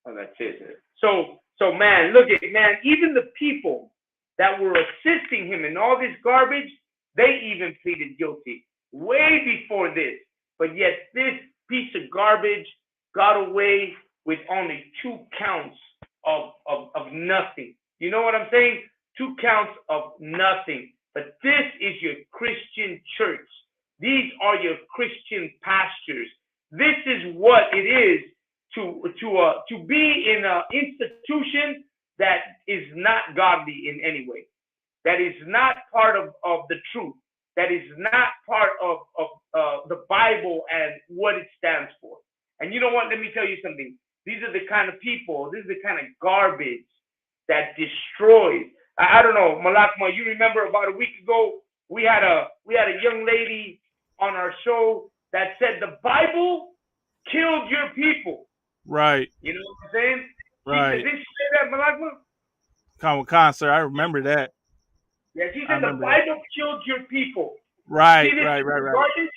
Oh, that's it. So man, look at man. Even the people that were assisting him in all this garbage, they even pleaded guilty way before this. But yet this piece of garbage got away with only 2 counts of nothing. You know what I'm saying? 2 counts of nothing. But this is your Christian church. These are your Christian pastors. This is what it is to be in an institution that is not godly in any way, that is not part of the truth, that is not part of the Bible and what it stands for. And you know what? Let me tell you something. These are the kind of people, this is the kind of garbage that destroys. I don't know, Malakma, you remember about a week ago, we had a young lady on our show that said the Bible killed your people. Right. You know what I'm saying? Right. Did she say that, Malakma? Concert, I remember that. Yeah, she said the Bible killed your people. Right, See, this right. garbage?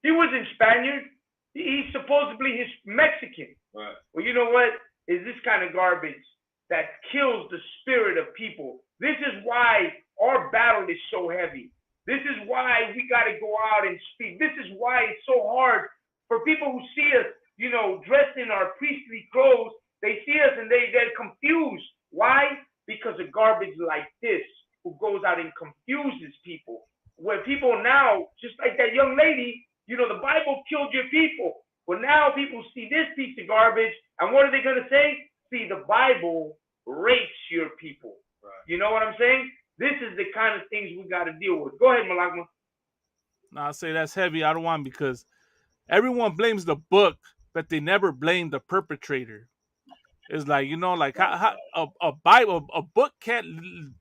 He wasn't Spaniard. He's supposedly Mexican. Right. Well, you know what? Is this kind of garbage that kills the spirit of people. This is why our battle is so heavy. This is why we got to go out and speak. This is why it's so hard for people who see us, you know, dressed in our priestly clothes. They see us and they're confused. Why? Because of garbage like this, who goes out and confuses people. Where people now, just like that young lady, you know, the Bible killed your people. Well, now people see this piece of garbage, and what are they going to say? See, the Bible rapes your people. Right. You know what I'm saying? This is the kind of things we got to deal with. Go ahead, Malakma. No, I'll say that's heavy. I don't want, because everyone blames the book, but they never blame the perpetrator. It's like, you know, like how a Bible, a book can't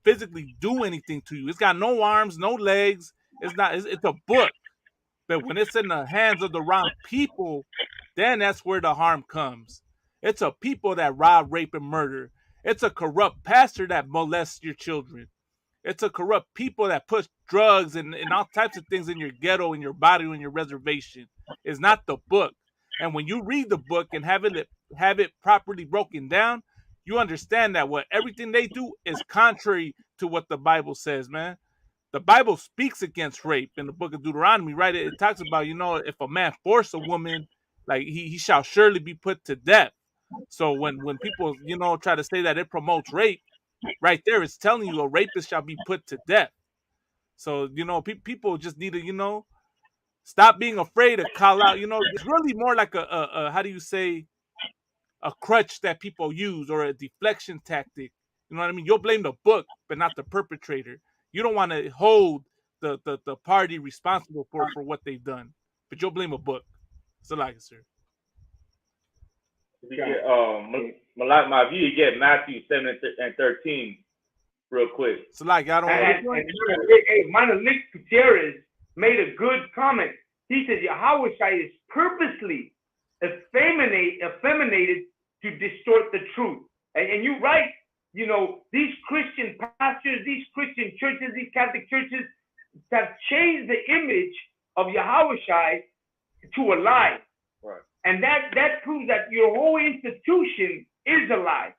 physically do anything to you. It's got no arms, no legs. It's a book. But when it's in the hands of the wrong people, then that's where the harm comes. It's a people that rob, rape, and murder. It's a corrupt pastor that molests your children. It's a corrupt people that push drugs and all types of things in your ghetto, in your body, in your reservation. It's not the book. And when you read the book and have it properly broken down, you understand that everything they do is contrary to what the Bible says, man. The Bible speaks against rape in the book of Deuteronomy, right? It talks about, you know, if a man force a woman, like he shall surely be put to death. So when people, you know, try to say that it promotes rape, right there, it's telling you a rapist shall be put to death. So, you know, people just need to, you know, stop being afraid to call out. You know, it's really more like a how do you say, a crutch that people use, or a deflection tactic. You know what I mean? You'll blame the book, but not the perpetrator. You don't want to hold the party responsible for what they've done, but you'll blame a book. So like, sir. Malak, if you could get Matthew 7 and 13 real quick. So like, I don't. Hey, Manalik Gutierrez made a good comment. He said Yahweh is purposely effeminated to distort the truth. And you're right. You know, these Christian pastors, these Christian churches, these Catholic churches have changed the image of Yahweh to a lie. Right. And that proves that your whole institution is a lie.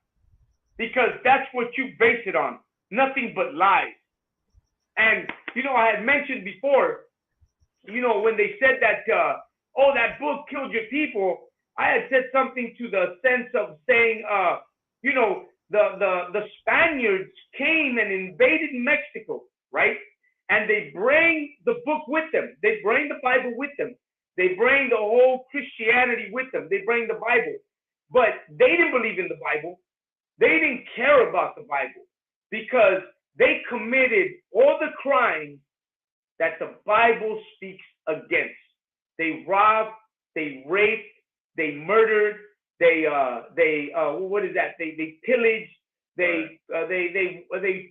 Because that's what you base it on. Nothing but lies. And, you know, I had mentioned before, you know, when they said that, that book killed your people, I had said something to the sense of saying, you know, the Spaniards came and invaded Mexico, right? And they bring the book with them. They bring the Bible with them. They bring the whole Christianity with them. They bring the Bible. But they didn't believe in the Bible. They didn't care about the Bible because they committed all the crimes that the Bible speaks against. They robbed, they raped, they murdered, they pillaged, they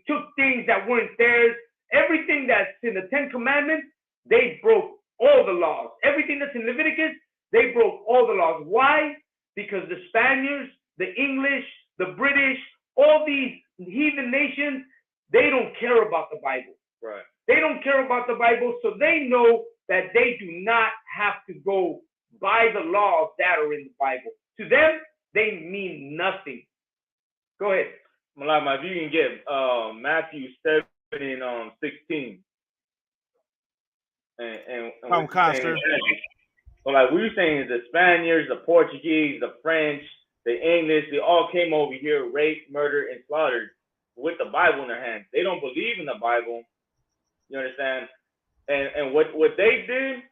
took things that weren't theirs. Everything that's in the 10 Commandments, they broke all the laws. Everything that's in Leviticus, they broke all the laws. Why? Because the Spaniards, the English, the British, all these heathen nations, they don't care about the Bible. Right. They don't care about the Bible, so they know that they do not have to go by the laws that are in the Bible. To them, they mean nothing. Go ahead. Malama, if you can get Matthew 7 and 16. And what you're saying, so like we were saying, the Spaniards, the Portuguese, the French, the English, they all came over here, raped, murdered, and slaughtered with the Bible in their hands. They don't believe in the Bible. You understand? And what they did,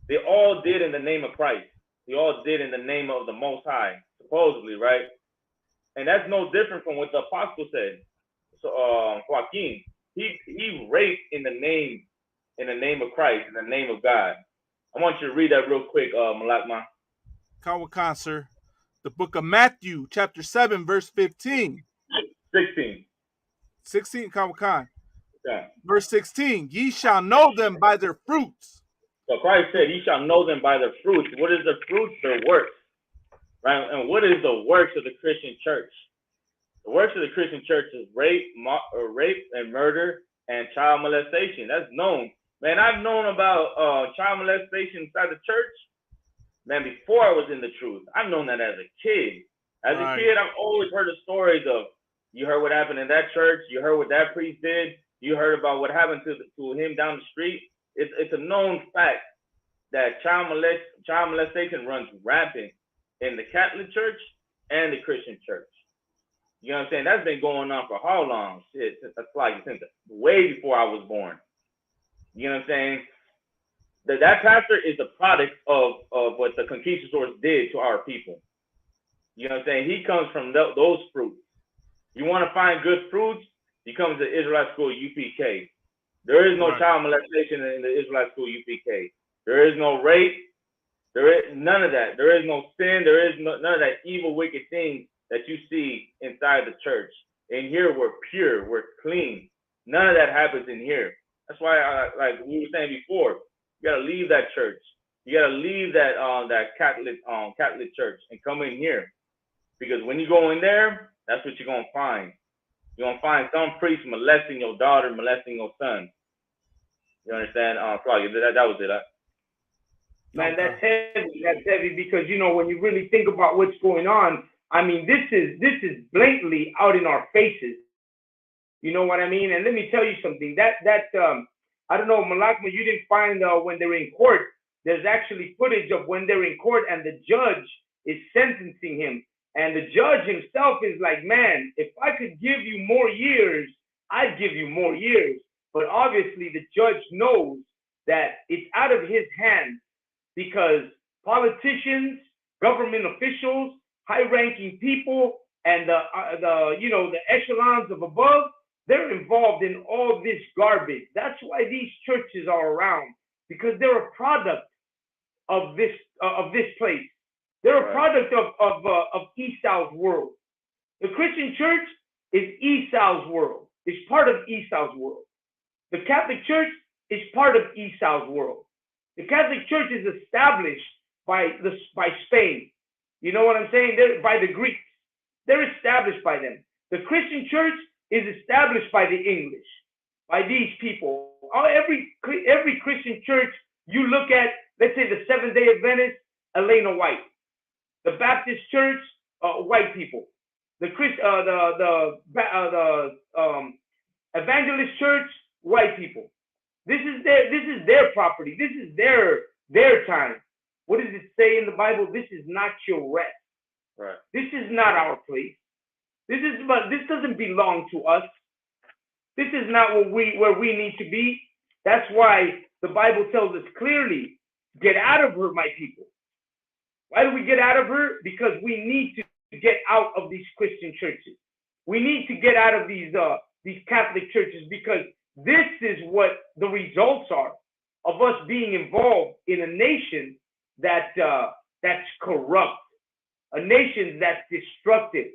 they all did in the name of Christ. They all did in the name of the Most High, supposedly, right? And that's no different from what the apostle said. So Joaquin, he raped in the name of Christ, in the name of God. I want you to read that real quick, Malakma. Kawakan, sir. The book of Matthew, chapter 7, verse 15. 16. 16, Kawakan. Yeah. Verse 16. Ye shall know them by their fruits. So Christ said, ye shall know them by their fruits. What is the fruits? Their works. Right? And what is the works of the Christian church? The works of the Christian church is rape and murder and child molestation. That's known. Man, I've known about child molestation inside the church, man, before I was in the truth. I've known that as a kid. As a kid, I've always heard the stories of, you heard what happened in that church, you heard what that priest did, you heard about what happened to him down the street. It's a known fact that child molestation runs rampant in the Catholic Church and the Christian church. You know what I'm saying? That's been going on for how long? Shit, since way before I was born. You know what I'm saying? That pastor is the product of what the conquistadors did to our people. You know what I'm saying? He comes from those fruits. You want to find good fruits? You come to Israelite School UPK. There is no child molestation in the Israelite School UPK. There is no rape. There is none of that. There is no sin. There is none of that evil, wicked thing that you see inside the church. In here, we're pure. We're clean. None of that happens in here. That's why, like we were saying before, you gotta leave that church. You gotta leave that Catholic church and come in here, because when you go in there, that's what you're gonna find. You're gonna find some priest molesting your daughter, molesting your son. You understand? Claudia, that was it. Man, that's heavy. That's heavy because, you know, when you really think about what's going on, I mean, this is blatantly out in our faces. You know what I mean? And let me tell you something. I don't know, Malakma, you didn't find when they're in court, there's actually footage of when they're in court and the judge is sentencing him. And the judge himself is like, man, if I could give you more years, I'd give you more years. But obviously the judge knows that it's out of his hands because politicians, government officials, high-ranking people, and the echelons of above, they're involved in all this garbage. That's why these churches are around, because they're a product of this place. They're a product of Esau's world. The Christian church is Esau's world. It's part of Esau's world. The Catholic Church is part of Esau's world. The Catholic Church is established by Spain. You know what I'm saying? They're by the Greeks. They're established by them. The Christian church is established by the English, by these people. Every Christian church you look at, let's say the Seventh-day Adventist, Elena White. The Baptist Church, white people. The Evangelist Church, white people. This is their property. This is their time. What does it say in the Bible? This is not your rest. Right. This is not our place. This doesn't belong to us. This is not where we need to be. That's why the Bible tells us clearly, get out of her, my people. Why do we get out of her? Because we need to get out of these Christian churches. We need to get out of these Catholic churches, because this is what the results are of us being involved in a nation that's corrupt, a nation that's destructive,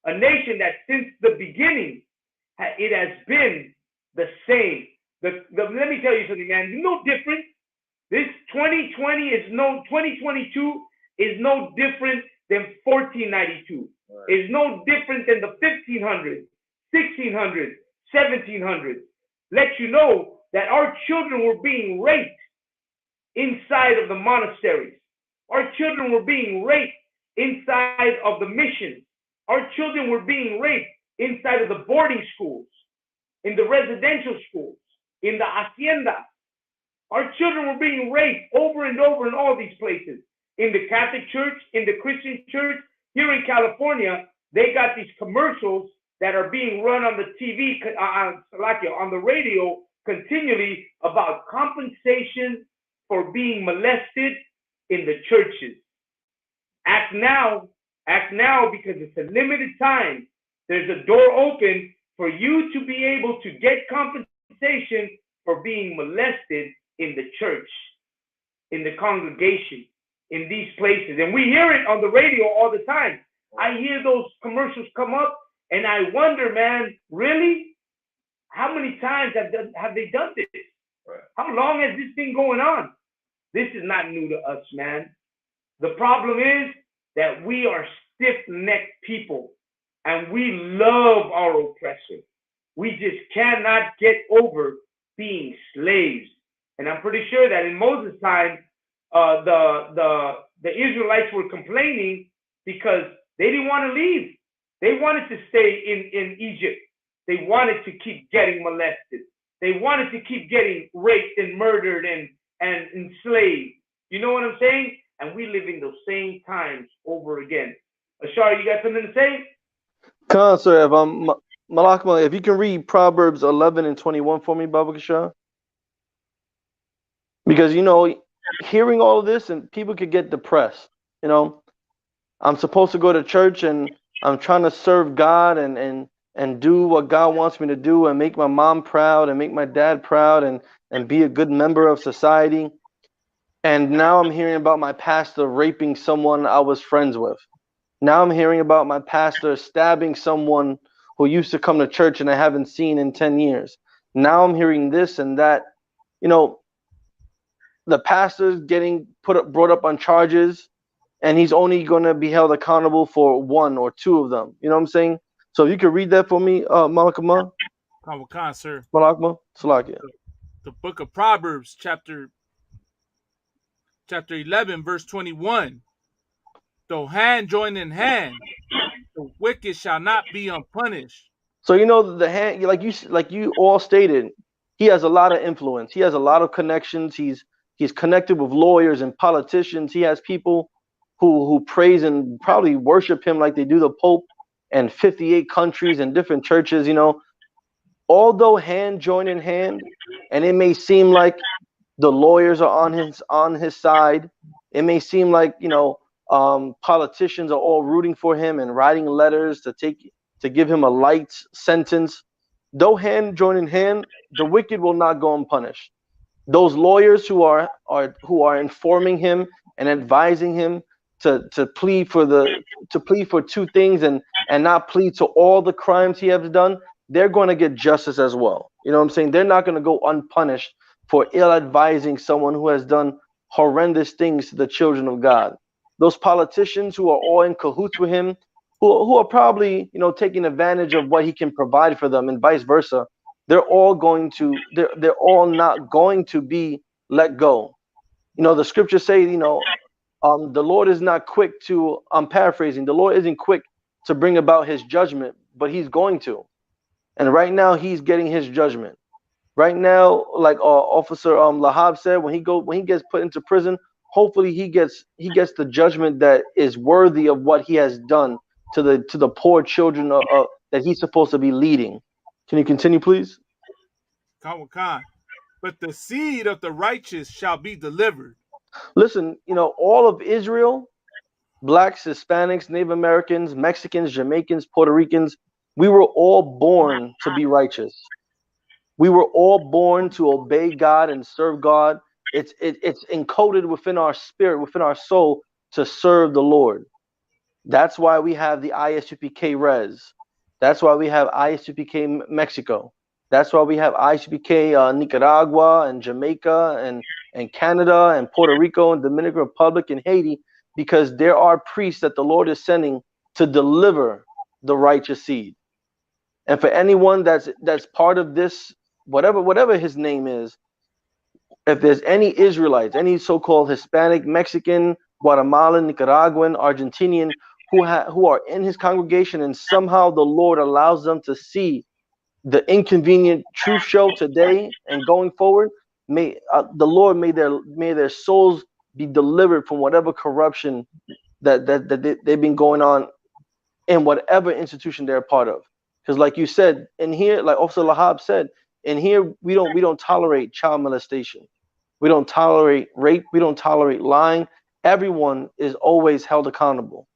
a nation that since the beginning it has been the same. Let me tell you something, man. No different. This 2022 is no different than 1492. Right. It's no different than the 1500s, 1600s, 1700s. Let you know that our children were being raped inside of the monasteries. Our children were being raped inside of the missions. Our children were being raped inside of the boarding schools, in the residential schools, in the haciendas. Our children were being raped over and over in all these places. In the Catholic Church, in the Christian Church, here in California, they got these commercials that are being run on the TV, on the radio continually about compensation for being molested in the churches. Act now, because it's a limited time. There's a door open for you to be able to get compensation for being molested in the church, in the congregation, in these places. And we hear it on the radio all the time. I hear those commercials come up and I wonder, man, really? How many times have they done this? Right. How long has this been going on? This is not new to us, man. The problem is that we are stiff-necked people and we love our oppressor. We just cannot get over being slaves. And I'm pretty sure that in Moses' time, the Israelites were complaining because they didn't want to leave. They wanted to stay in Egypt. They wanted to keep getting molested. They wanted to keep getting raped and murdered and enslaved. You know what I'm saying? And we live in those same times over again. Ashar, you got something to say? Khan, sir, Malakma, if you can read Proverbs 11 and 21 for me, Baba Kishar. Because, you know, hearing all of this and people could get depressed. You know, I'm supposed to go to church and I'm trying to serve God and do what God wants me to do and make my mom proud and make my dad proud and be a good member of society. And now I'm hearing about my pastor raping someone I was friends with. Now I'm hearing about my pastor stabbing someone who used to come to church and I haven't seen in 10 years. Now I'm hearing this and that. You know, the pastor's getting brought up on charges and he's only going to be held accountable for one or two of them. You know what I'm saying? So if you could read that for me, Malakma. Khan, sir. Malakma, Salakia. The book of Proverbs, chapter 11, verse 21. Though hand join in hand, the wicked shall not be unpunished. So you know the hand, like you all stated, he has a lot of influence. He has a lot of connections. He's connected with lawyers and politicians. He has people who praise and probably worship him like they do the Pope and 58 countries and different churches. You know, although hand join in hand, and it may seem like the lawyers are on his side. It may seem like, you know, politicians are all rooting for him and writing letters to give him a light sentence. Though hand join in hand, the wicked will not go unpunished. Those lawyers who are informing him and advising him to plead for two things and not plead to all the crimes he has done, they're going to get justice as well. You know what I'm saying? They're not going to go unpunished for ill advising someone who has done horrendous things to the children of God. Those politicians who are all in cahoots with him, who are probably, you know, taking advantage of what he can provide for them and vice versa, they're all not going to be let go. You know, the scriptures say, you know, the Lord is not quick to, I'm paraphrasing, the Lord isn't quick to bring about his judgment, but he's going to. And right now he's getting his judgment. Right now, like Officer Lahab said, when he gets put into prison, hopefully he gets the judgment that is worthy of what he has done to the poor children that he's supposed to be leading. Can you continue, please? Khan. But the seed of the righteous shall be delivered. Listen, you know, all of Israel, blacks, Hispanics, Native Americans, Mexicans, Jamaicans, Puerto Ricans, we were all born to be righteous. We were all born to obey God and serve God. It's encoded within our spirit, within our soul, to serve the Lord. That's why we have the ISUPK Res. That's why we have ISUPK Mexico. That's why we have ISUPK Nicaragua and Jamaica and Canada and Puerto Rico and Dominican Republic and Haiti, because there are priests that the Lord is sending to deliver the righteous seed. And for anyone that's part of this whatever his name is, if there's any Israelites, any so-called Hispanic, Mexican, Guatemalan, Nicaraguan, Argentinian who are in his congregation, and somehow the Lord allows them to see the inconvenient truth show today and going forward, may the Lord may their souls be delivered from whatever corruption that they've been going on in whatever institution they're a part of. Because like you said, in here, like Officer Lahab said, in here we don't tolerate child molestation. We don't tolerate rape. We don't tolerate lying. Everyone is always held accountable.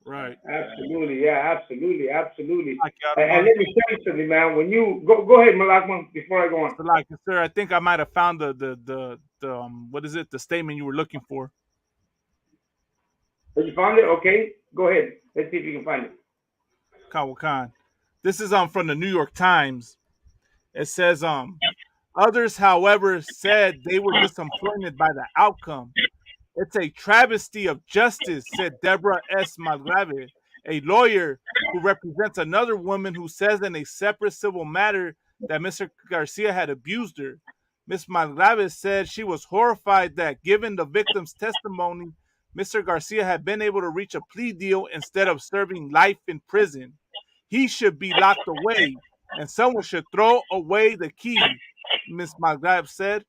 Right. Absolutely. Yeah. Absolutely. Absolutely. Like, And let me tell you something, man. When you go ahead, Malakman, before I go on. So like, sir, I think I might have found the what is it? The statement you were looking for. Have you found it? Okay. Go ahead. Let's see if you can find it. Kawakan. This is from the New York Times. It says others, however, said they were disappointed by the outcome. It's a travesty of justice, said Deborah S. Malgrave, a lawyer who represents another woman who says in a separate civil matter that Mr. Garcia had abused her. Ms. Malgrave said she was horrified that, given the victim's testimony, Mr. Garcia had been able to reach a plea deal instead of serving life in prison. He should be locked away, and someone should throw away the key, Ms. Malgrave said.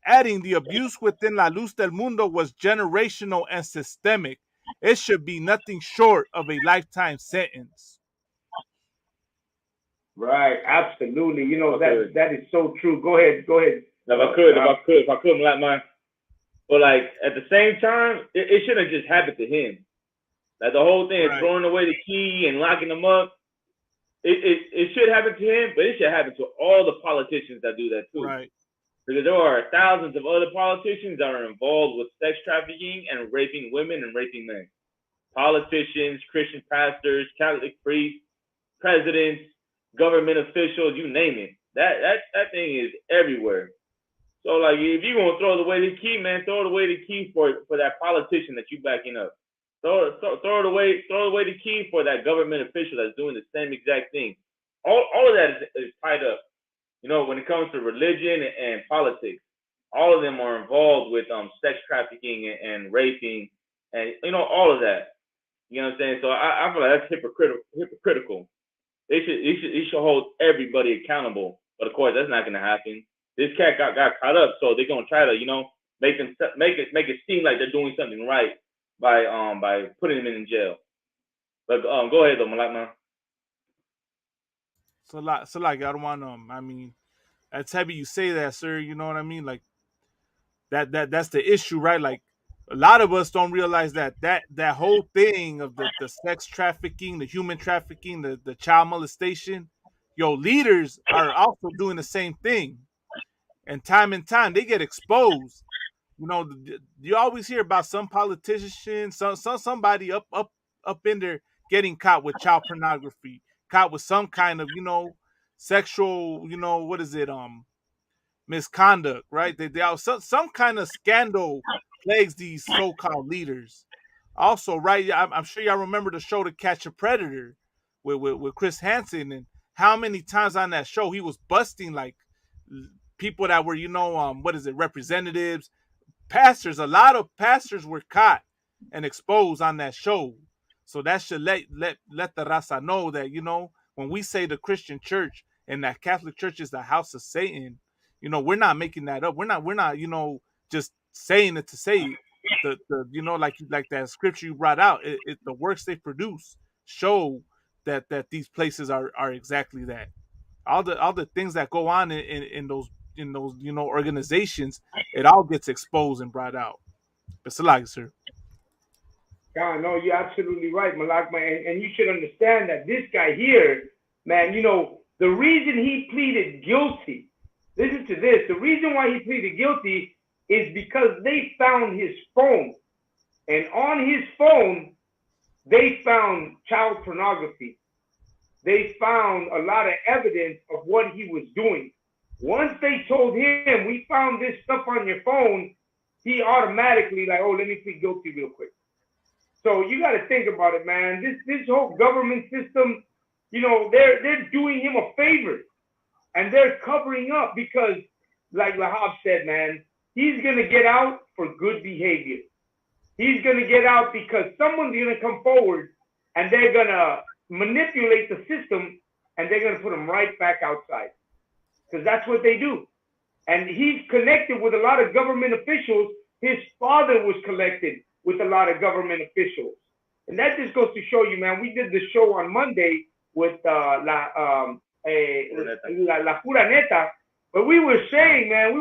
Adding, the abuse within La Luz del Mundo was generational and systemic. It should be nothing short of a lifetime sentence. Right, absolutely. You know, that is so true. Go ahead. Now, if I could, like mine. But like at the same time, it shouldn't just happen to him. Like the whole thing is throwing away the key and locking them up. It should happen to him, but it should happen to all the politicians that do that too. Right. Because there are thousands of other politicians that are involved with sex trafficking and raping women and raping men. Politicians, Christian pastors, Catholic priests, presidents, government officials, you name it. That thing is everywhere. So like if you're gonna throw away the key, man, throw away the key for that politician that you backing up. Throw it away the key for that government official that's doing the same exact thing. All of that is tied up. You know, when it comes to religion and politics, all of them are involved with sex trafficking and raping and you know all of that. You know what I'm saying? So I feel like that's hypocritical. They should hold everybody accountable. But of course that's not gonna happen. This cat got caught up, so they're gonna try to, you know, make it seem like they're doing something right by putting him in jail. But go ahead though, Malak. So like I don't want I mean, that's heavy you say that, sir. You know what I mean? Like that's the issue, right? Like a lot of us don't realize that whole thing of the sex trafficking, the human trafficking, the child molestation, leaders are also doing the same thing. And time they get exposed. You know, you always hear about some politician, somebody up in there getting caught with child pornography, caught with some kind of, sexual, what is it, misconduct, right? They are some kind of scandal plagues these so-called leaders. Also, right, I'm sure y'all remember the show To Catch a Predator with Chris Hansen, and how many times on that show he was busting like people that were, representatives, pastors. A lot of pastors were caught and exposed on that show. So that should let the raza know that, when we say the Christian church and that Catholic church is the house of Satan, we're not making that up. We're not, just saying it to say it. Like that scripture you brought out, the works they produce show that these places are exactly that. All the things that go on in those organizations, it all gets exposed and brought out. But Salaki, sir. God, no, you're absolutely right, Malak, man. And you should understand that this guy here, man, the reason he pleaded guilty, listen to this, the reason why he pleaded guilty is because they found his phone. And on his phone, they found child pornography. They found a lot of evidence of what he was doing. Once they told him, we found this stuff on your phone, he automatically like, oh, let me plead guilty real quick. So you got to think about it, man. This whole government system, You know, they're doing him a favor, and they're covering up because, like Lahab said, man, he's gonna get out for good behavior. He's gonna get out because someone's gonna come forward and they're gonna manipulate the system and they're gonna put him right back outside because that's what they do. And he's connected with a lot of government officials. His father was connected with a lot of government officials. And that just goes to show you, man, we did the show on Monday with La Pura Neta, but we were saying, man,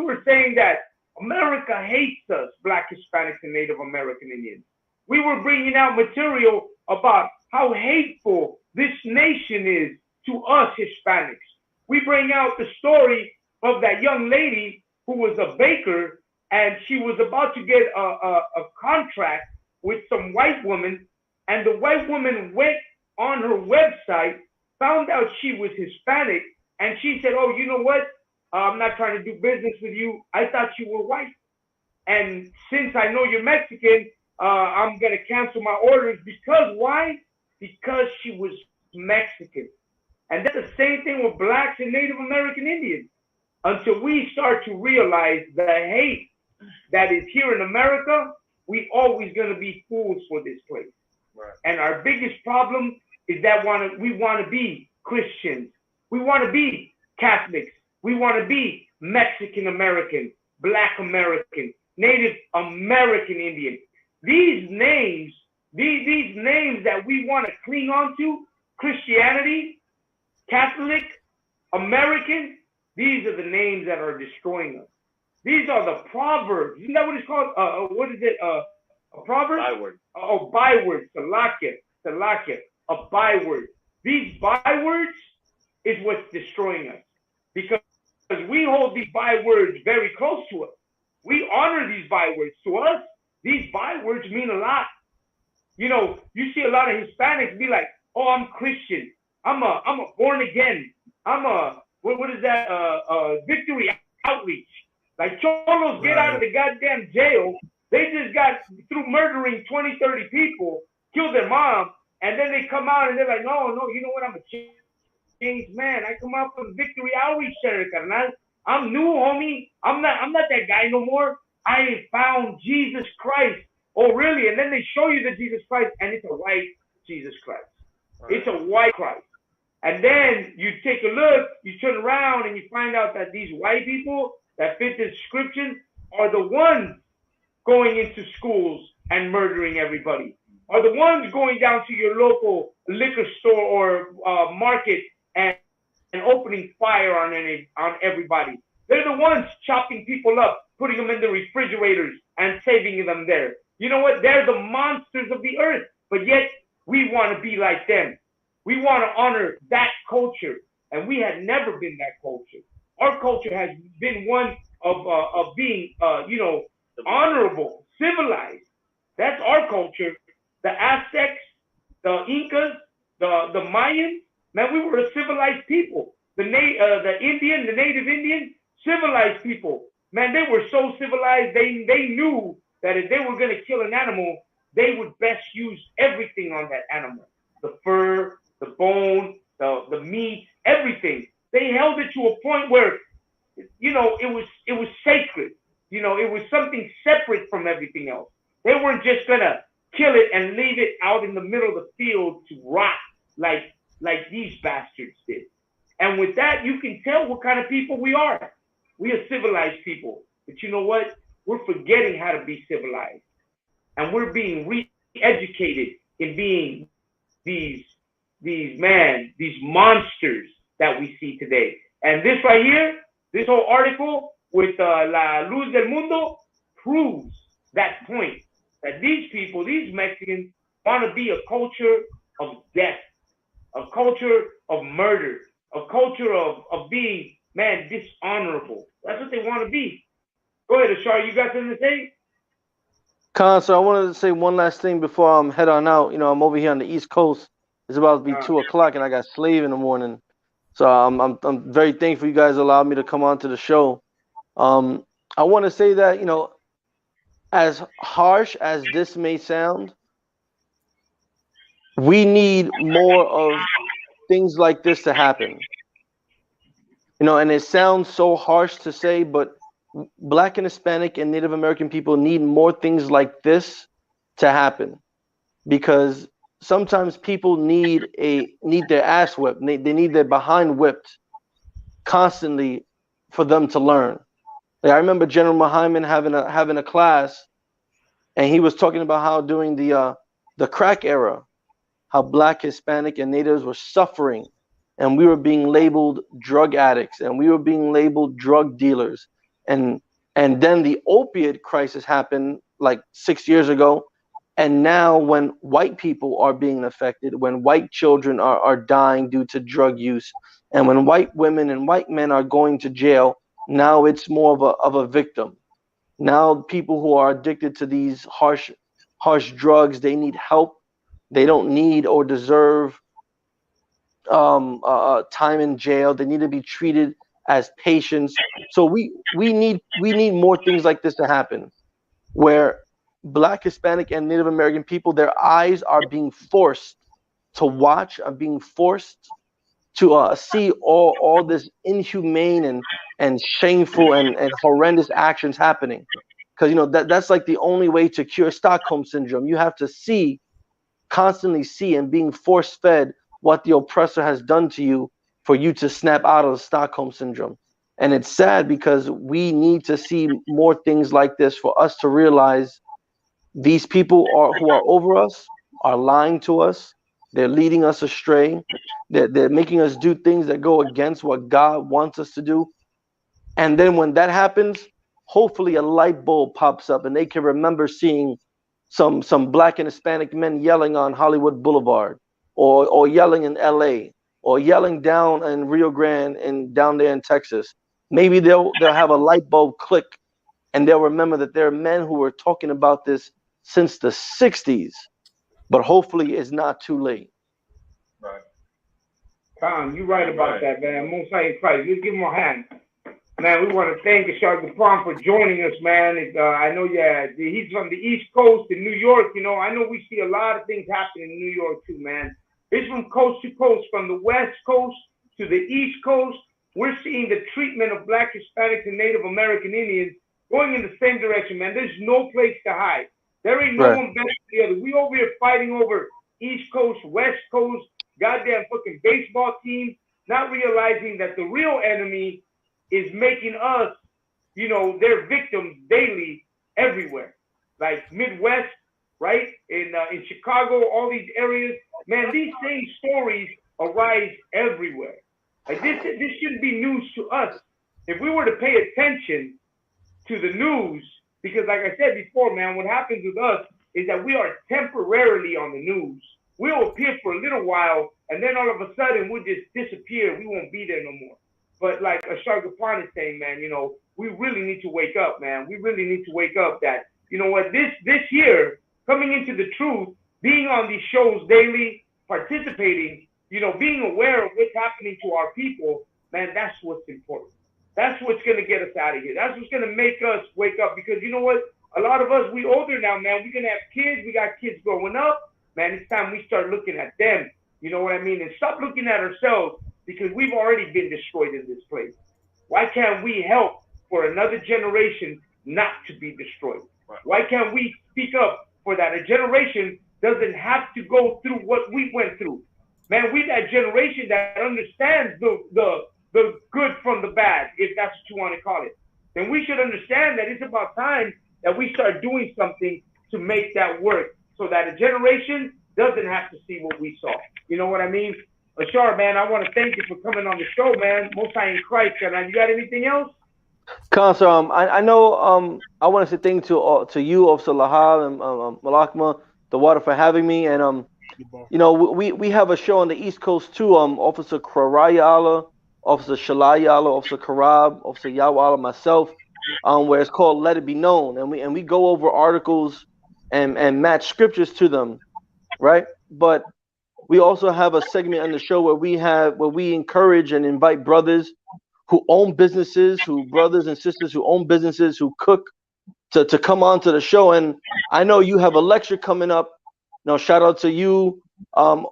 that America hates us, Black, Hispanics, and Native American Indians. We were bringing out material about how hateful this nation is to us Hispanics. We bring out the story of that young lady who was a baker, and she was about to get a contract with some white woman, and the white woman went on her website, found out she was Hispanic, and she said, oh, you know what? I'm not trying to do business with you. I thought you were white. And since I know you're Mexican, I'm going to cancel my orders. Because why? Because she was Mexican. And that's the same thing with Blacks and Native American Indians. Until we start to realize the hate that is here in America, we always going to be fools for this place. Right. And our biggest problem is that we want to be Christians. We want to be Catholics. We want to be Mexican American, Black American, Native American Indian. These names that we want to cling on to, Christianity, Catholic, American, these are the names that are destroying us. These are the proverbs. Isn't that what it's called? What is it? A proverb? Byword. Oh, byword. Salakia. A byword. These bywords is what's destroying us. Because we hold these bywords very close to us. We honor these bywords. To us, these bywords mean a lot. You know, you see a lot of Hispanics be like, oh, I'm Christian. I'm a born again. What is that? Victory outreach. Like cholos get out of the goddamn jail. They just got through murdering 20, 30 people, killed their mom, and then they come out and they're like, no, you know what? I'm a changed man. I come out from Victory Outreach Center, carnal. I'm new, homie. I'm not that guy no more. I found Jesus Christ. Oh, really? And then they show you the Jesus Christ, and it's a white Jesus Christ. Right. It's a white Christ. And then you take a look, you turn around, and you find out that these white people that fit the description are the ones going into schools and murdering everybody, are the ones going down to your local liquor store or market and opening fire on everybody. They're the ones chopping people up, putting them in the refrigerators and saving them there. You know what? They're the monsters of the earth, but yet we want to be like them. We want to honor that culture, and we had never been that culture. Our culture has been one of being, honorable, civilized. That's our culture. The Aztecs, the Incas, the Mayans, man, we were a civilized people. The Native Indian, civilized people. Man, they were so civilized, they knew that if they were going to kill an animal, they would best use everything on that animal. The fur, the bone, the meat, everything. They held it to a point where, you know, it was sacred. You know, it was something separate from everything else. They weren't just going to kill it and leave it out in the middle of the field to rot like these bastards did. And with that, you can tell what kind of people we are. We are civilized people. But you know what? We're forgetting how to be civilized. And we're being re-educated in being these monsters that we see today. And this right here, this whole article with La Luz del Mundo proves that point. That these people, these Mexicans, want to be a culture of death, a culture of murder, a culture of being, man, dishonorable. That's what they want to be. Go ahead, Ashar, you got something to say? Khan, so I wanted to say one last thing before I head on out. You know, I'm over here on the East Coast. It's about to be 2 o'clock, and I got slave in the morning. So I'm very thankful you guys allowed me to come on to the show. I want to say that, you know, as harsh as this may sound, we need more of things like this to happen. You know, and it sounds so harsh to say, but Black and Hispanic and Native American people need more things like this to happen, because sometimes people need their ass whipped. They need their behind whipped constantly for them to learn. Like, I remember General Muhammad having a class, and he was talking about how during the crack era, how Black, Hispanic, and Natives were suffering, and we were being labeled drug addicts, and we were being labeled drug dealers, and then the opiate crisis happened like 6 years ago, and now when white people are being affected, when white children are dying due to drug use, and when white women and white men are going to jail, now it's more of a victim. Now people who are addicted to these harsh drugs, they need help. They don't need or deserve time in jail. They need to be treated as patients. So we need more things like this to happen, where Black, Hispanic, and Native American people, their eyes are being forced to watch, are being forced to see all this inhumane and shameful and horrendous actions happening. Because, you know, that's like the only way to cure Stockholm syndrome. You have to constantly see, and being force fed what the oppressor has done to you for you to snap out of the Stockholm syndrome. And it's sad, because we need to see more things like this for us to realize these people who are over us are lying to us. They're leading us astray. They're making us do things that go against what God wants us to do. And then when that happens, hopefully a light bulb pops up, and they can remember seeing some Black and Hispanic men yelling on Hollywood Boulevard, or yelling in LA, or yelling down in Rio Grande and down there in Texas. Maybe they'll have a light bulb click, and they'll remember that there are men who were talking about this since the 60s, but hopefully it's not too late. Right. Tom, you're right about that, man. Most High in Christ. Let's give him a hand. Man, we want to thank Ashar Gapon for joining us, man. I know, he's from the East Coast in New York. You know, I know we see a lot of things happening in New York too, man. It's from coast to coast, from the West Coast to the East Coast. We're seeing the treatment of Black, Hispanics, and Native American Indians going in the same direction, man. There's no place to hide. There ain't no one better than the other. We over here fighting over East Coast, West Coast, goddamn fucking baseball teams, not realizing that the real enemy is making us, you know, their victims daily everywhere. Like Midwest, right? In Chicago, all these areas. Man, these same stories arise everywhere. Like this shouldn't be news to us. If we were to pay attention to the news, because like I said before, man, what happens with us is that we are temporarily on the news. We'll appear for a little while, and then all of a sudden we'll just disappear. We won't be there no more. But like Ashar Gapon is saying, man, you know, we really need to wake up, man. We really need to wake up that, you know what, this year, coming into the truth, being on these shows daily, participating, you know, being aware of what's happening to our people, man, that's what's important. That's what's going to get us out of here. That's what's going to make us wake up, because you know what? A lot of us, we older now, man. We're going to have kids. We got kids growing up. Man, it's time we start looking at them. You know what I mean? And stop looking at ourselves, because we've already been destroyed in this place. Why can't we help for another generation not to be destroyed? Right. Why can't we speak up for that? A generation doesn't have to go through what we went through. Man, we that generation that understands the good from the bad, if that's what you want to call it. Then we should understand that it's about time that we start doing something to make that work, so that a generation doesn't have to see what we saw. You know what I mean? Ashar, man, I want to thank you for coming on the show, man. Most High in Christ. And you got anything else? Consul, I know I want to say thank you to you, Officer Lahal and Malakma, the water, for having me. And you know, we have a show on the East Coast too. Officer Karaya Allah, Officer Shalaya Allah, Officer Karab, Officer Yawa Allah, myself, where it's called Let It Be Known, and we go over articles and match scriptures to them, right? But we also have a segment on the show where we encourage and invite brothers who own businesses, brothers and sisters who own businesses, who cook, to come on to the show. And I know you have a lecture coming up. You know, shout out to you,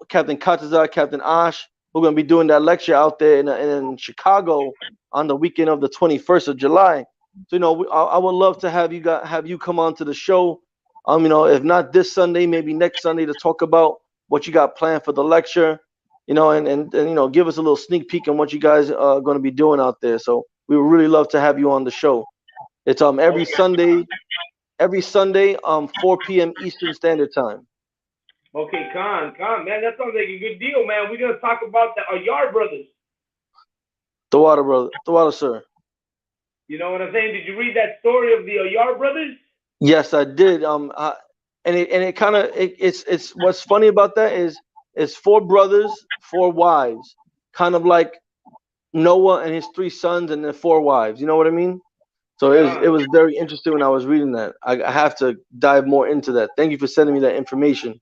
Captain Kataza, Captain Ash. We're going to be doing that lecture out there in Chicago on the weekend of the 21st of July. So, I would love to have you come on to the show. If not this Sunday, maybe next Sunday, to talk about what you got planned for the lecture, and give us a little sneak peek on what you guys are going to be doing out there. So we would really love to have you on the show. It's every Sunday, 4 p.m. Eastern Standard Time. Okay, Khan, man, that sounds like a good deal, man. We're gonna talk about the Ayar brothers. The water, sir. You know what I'm saying? Did you read that story of the Ayar brothers? Yes, I did. It kind of it's what's funny about that is it's 4 brothers, 4 wives, kind of like Noah and his 3 sons and then 4 wives. You know what I mean? So it was very interesting when I was reading that. I have to dive more into that. Thank you for sending me that information.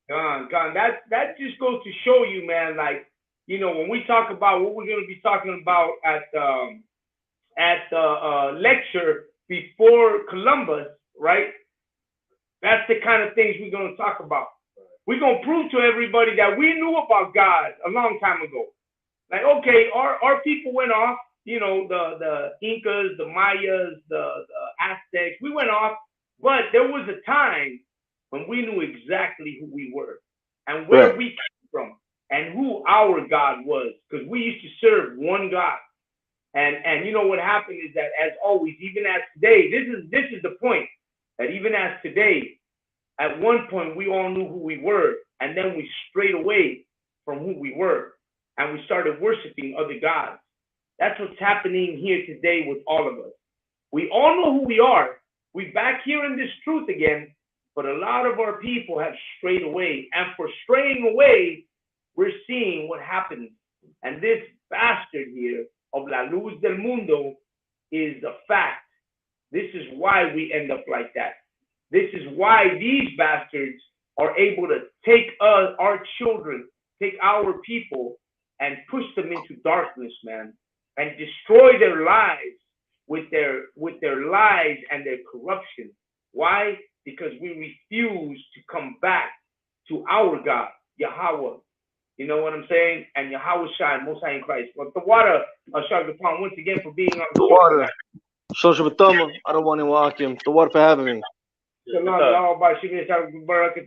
Gone. That just goes to show you, man. Like, when we talk about what we're going to be talking about at the lecture before Columbus, right? That's the kind of things we're going to talk about. We're going to prove to everybody that we knew about God a long time ago. Like, okay, our people went off. The Incas, the Mayas, the Aztecs. We went off, but there was a time when we knew exactly who we were and where we came from and who our God was, because we used to serve one God. And you know what happened is that, as always, even as today, this is the point, that even as today, at one point we all knew who we were, and then we strayed away from who we were, and we started worshiping other gods. That's what's happening here today with all of us. We all know who we are. We're back here in this truth again. But a lot of our people have strayed away. And for straying away, we're seeing what happens. And this bastard here of La Luz del Mundo is the fact. This is why we end up like that. This is why these bastards are able to take our children, take our people, and push them into darkness, man, and destroy their lives with their lies and their corruption. Why? Because we refuse to come back to our God, Yahweh. You know what I'm saying? And Yahweh Shai, Most High in Christ. But the water, Shagapon, once again for being on the water. I don't want to walk him. The water for having me.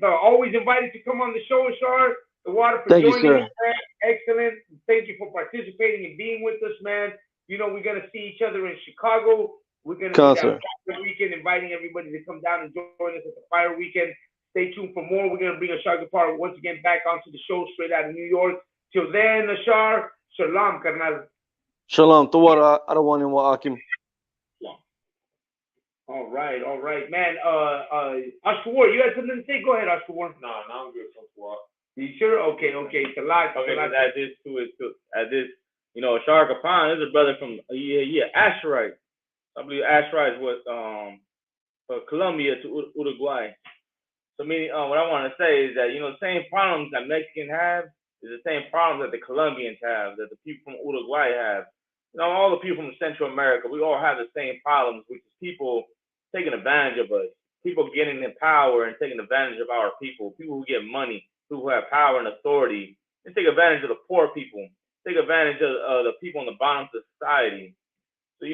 Always invited to come on the show, Ashar. The water for Thank joining you, us, man. Excellent. Thank you for participating and being with us, man. We're going to see each other in Chicago. We're going to do that weekend, inviting everybody to come down and join us at the Fire Weekend. Stay tuned for more. We're going to bring Ashar Gapar once again back onto the show straight out of New York. Till then, Ashar, shalom, carnal. Shalom. The water, I don't want to walk him. All right, man. Ashwar, you had something to say? Go ahead, Ashwar. No, I'm good, Ashwar. You sure? Okay. Talak. Okay, but at this, Ashar Kapan is a brother from Asherite. I believe Asherite was from Colombia to Uruguay. So what I want to say is that the same problems that Mexicans have is the same problems that the Colombians have, that the people from Uruguay have. All the people from Central America, we all have the same problems, which is people taking advantage of us, people getting in power and taking advantage of our people who get money, who have power and authority, and take advantage of the poor people, take advantage of the people on the bottom of society. So,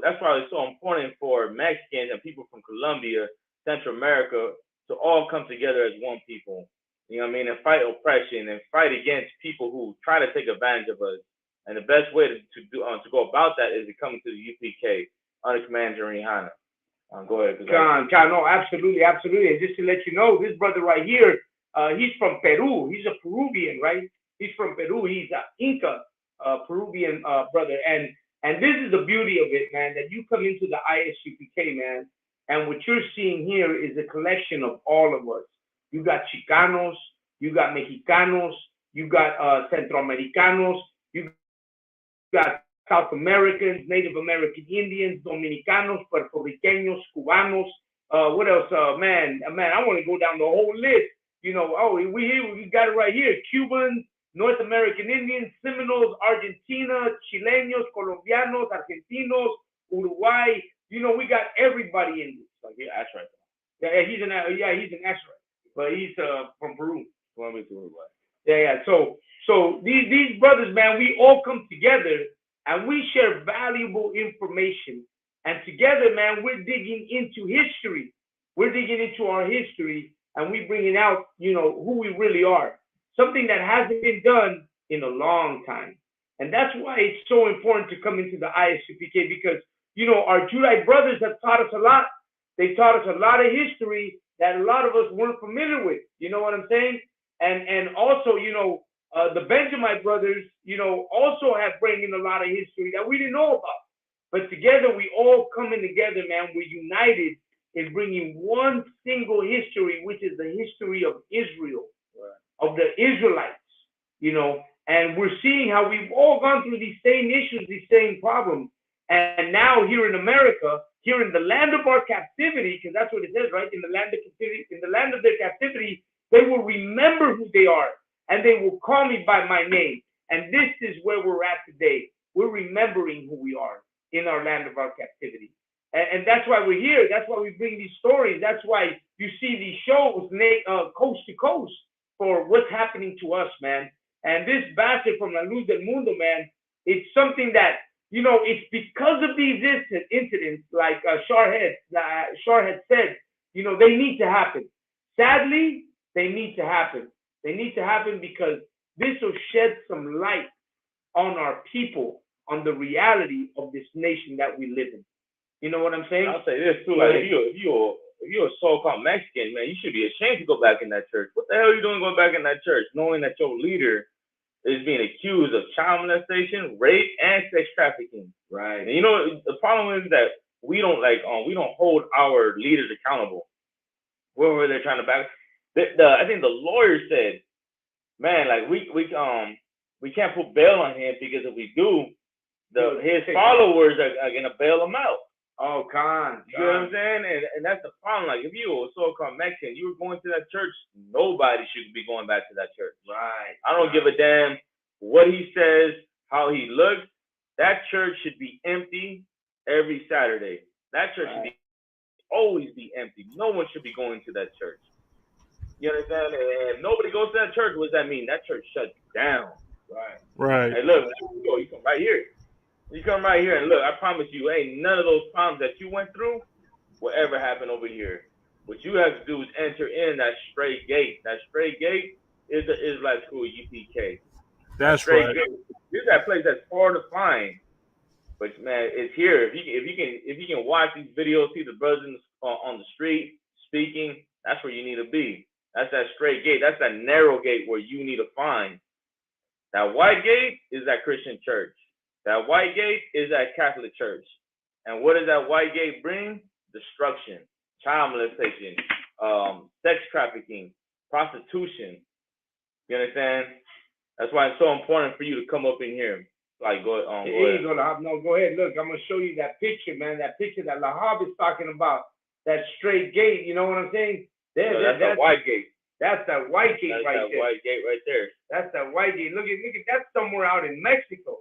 that's why it's so important for Mexicans and people from Colombia, Central America, to all come together as one people, and fight oppression and fight against people who try to take advantage of us. And the best way to go about that is to come to the UPK under Commander Rihanna. Go ahead. No, absolutely. And just to let you know, this brother right here, he's from Peru. He's a Peruvian, right? He's from Peru. He's an Inca Peruvian brother. And this is the beauty of it, man, that you come into the ISUPK, man, and what you're seeing here is a collection of all of us. You got Chicanos, you got Mexicanos, you got Centroamericanos, you got South Americans, Native American Indians, Dominicanos, Puerto Ricanos, Cubanos. What else? Man, I want to go down the whole list. We got it right here. Cubans, North American Indians, Seminoles, Argentina, Chilenos, Colombianos, Argentinos, Uruguay. We got everybody in this. Like, yeah, that's right. Yeah, he's an Asherite, but he's from Peru. Colombia to Uruguay. Yeah. So So these brothers, man, we all come together and we share valuable information. And together, man, we're digging into history. We're digging into our history and we bringing out, who we really are. Something that hasn't been done in a long time. And that's why it's so important to come into the ISUPK because, our Judite brothers have taught us a lot. They taught us a lot of history that a lot of us weren't familiar with. You know what I'm saying? And also, the Benjamite brothers, also have bring in a lot of history that we didn't know about. But together, we all coming together, man. We're united in bringing one single history, which is the history of Israel, of the Israelites, and we're seeing how we've all gone through these same issues, these same problems. And now here in America, here in the land of our captivity, because that's what it says, right? In the land of captivity, in the land of their captivity, they will remember who they are and they will call me by my name. And this is where we're at today. We're remembering who we are in our land of our captivity. And that's why we're here. That's why we bring these stories. That's why you see these shows coast to coast for what's happening to us, man. And this bastard from La Luz del Mundo, man, it's something that, it's because of these incidents, like Shar had said, they need to happen. Sadly, they need to happen. They need to happen because this will shed some light on our people, on the reality of this nation that we live in. You know what I'm saying? I'll say this too, like if you're a so-called Mexican, man, you should be ashamed to go back in that church. What the hell are you doing going back in that church, knowing that your leader is being accused of child molestation, rape, and sex trafficking? Right. And the problem is that we don't hold our leaders accountable. Whoever they're trying to back. I think the lawyer said, man, like we can't put bail on him because if we do, his followers are gonna bail him out. Oh, Khan. You know what I'm saying? And that's the problem. Like, if you were a so-called Mexican, you were going to that church, nobody should be going back to that church. Right. I don't give a damn what he says, how he looks. That church should be empty every Saturday. That church should always be empty. No one should be going to that church. You understand? And if nobody goes to that church, what does that mean? That church shuts down. Right. Hey, look, you come right here. You come right here and look, I promise you, ain't none of those problems that you went through will ever happen over here. What you have to do is enter in that straight gate. That straight gate is the Israelite school, UPK. That's right. This is that place that's hard to find. But man, it's here. If you can watch these videos, see the brothers on the street speaking, that's where you need to be. That's that straight gate. That's that narrow gate where you need to find. That white gate is that Christian church. That white gate is that Catholic church. And what does that white gate bring? Destruction, child molestation, sex trafficking, prostitution. You understand? That's why it's so important for you to come up in here. Like, go ahead. No, go ahead. Look, I'm going to show you that picture, man. That picture that Lahab is talking about. That straight gate. You know what I'm saying? That's the white gate. That's that white gate right there. That's that white gate right there. That's that white gate. Look at that's somewhere out in Mexico.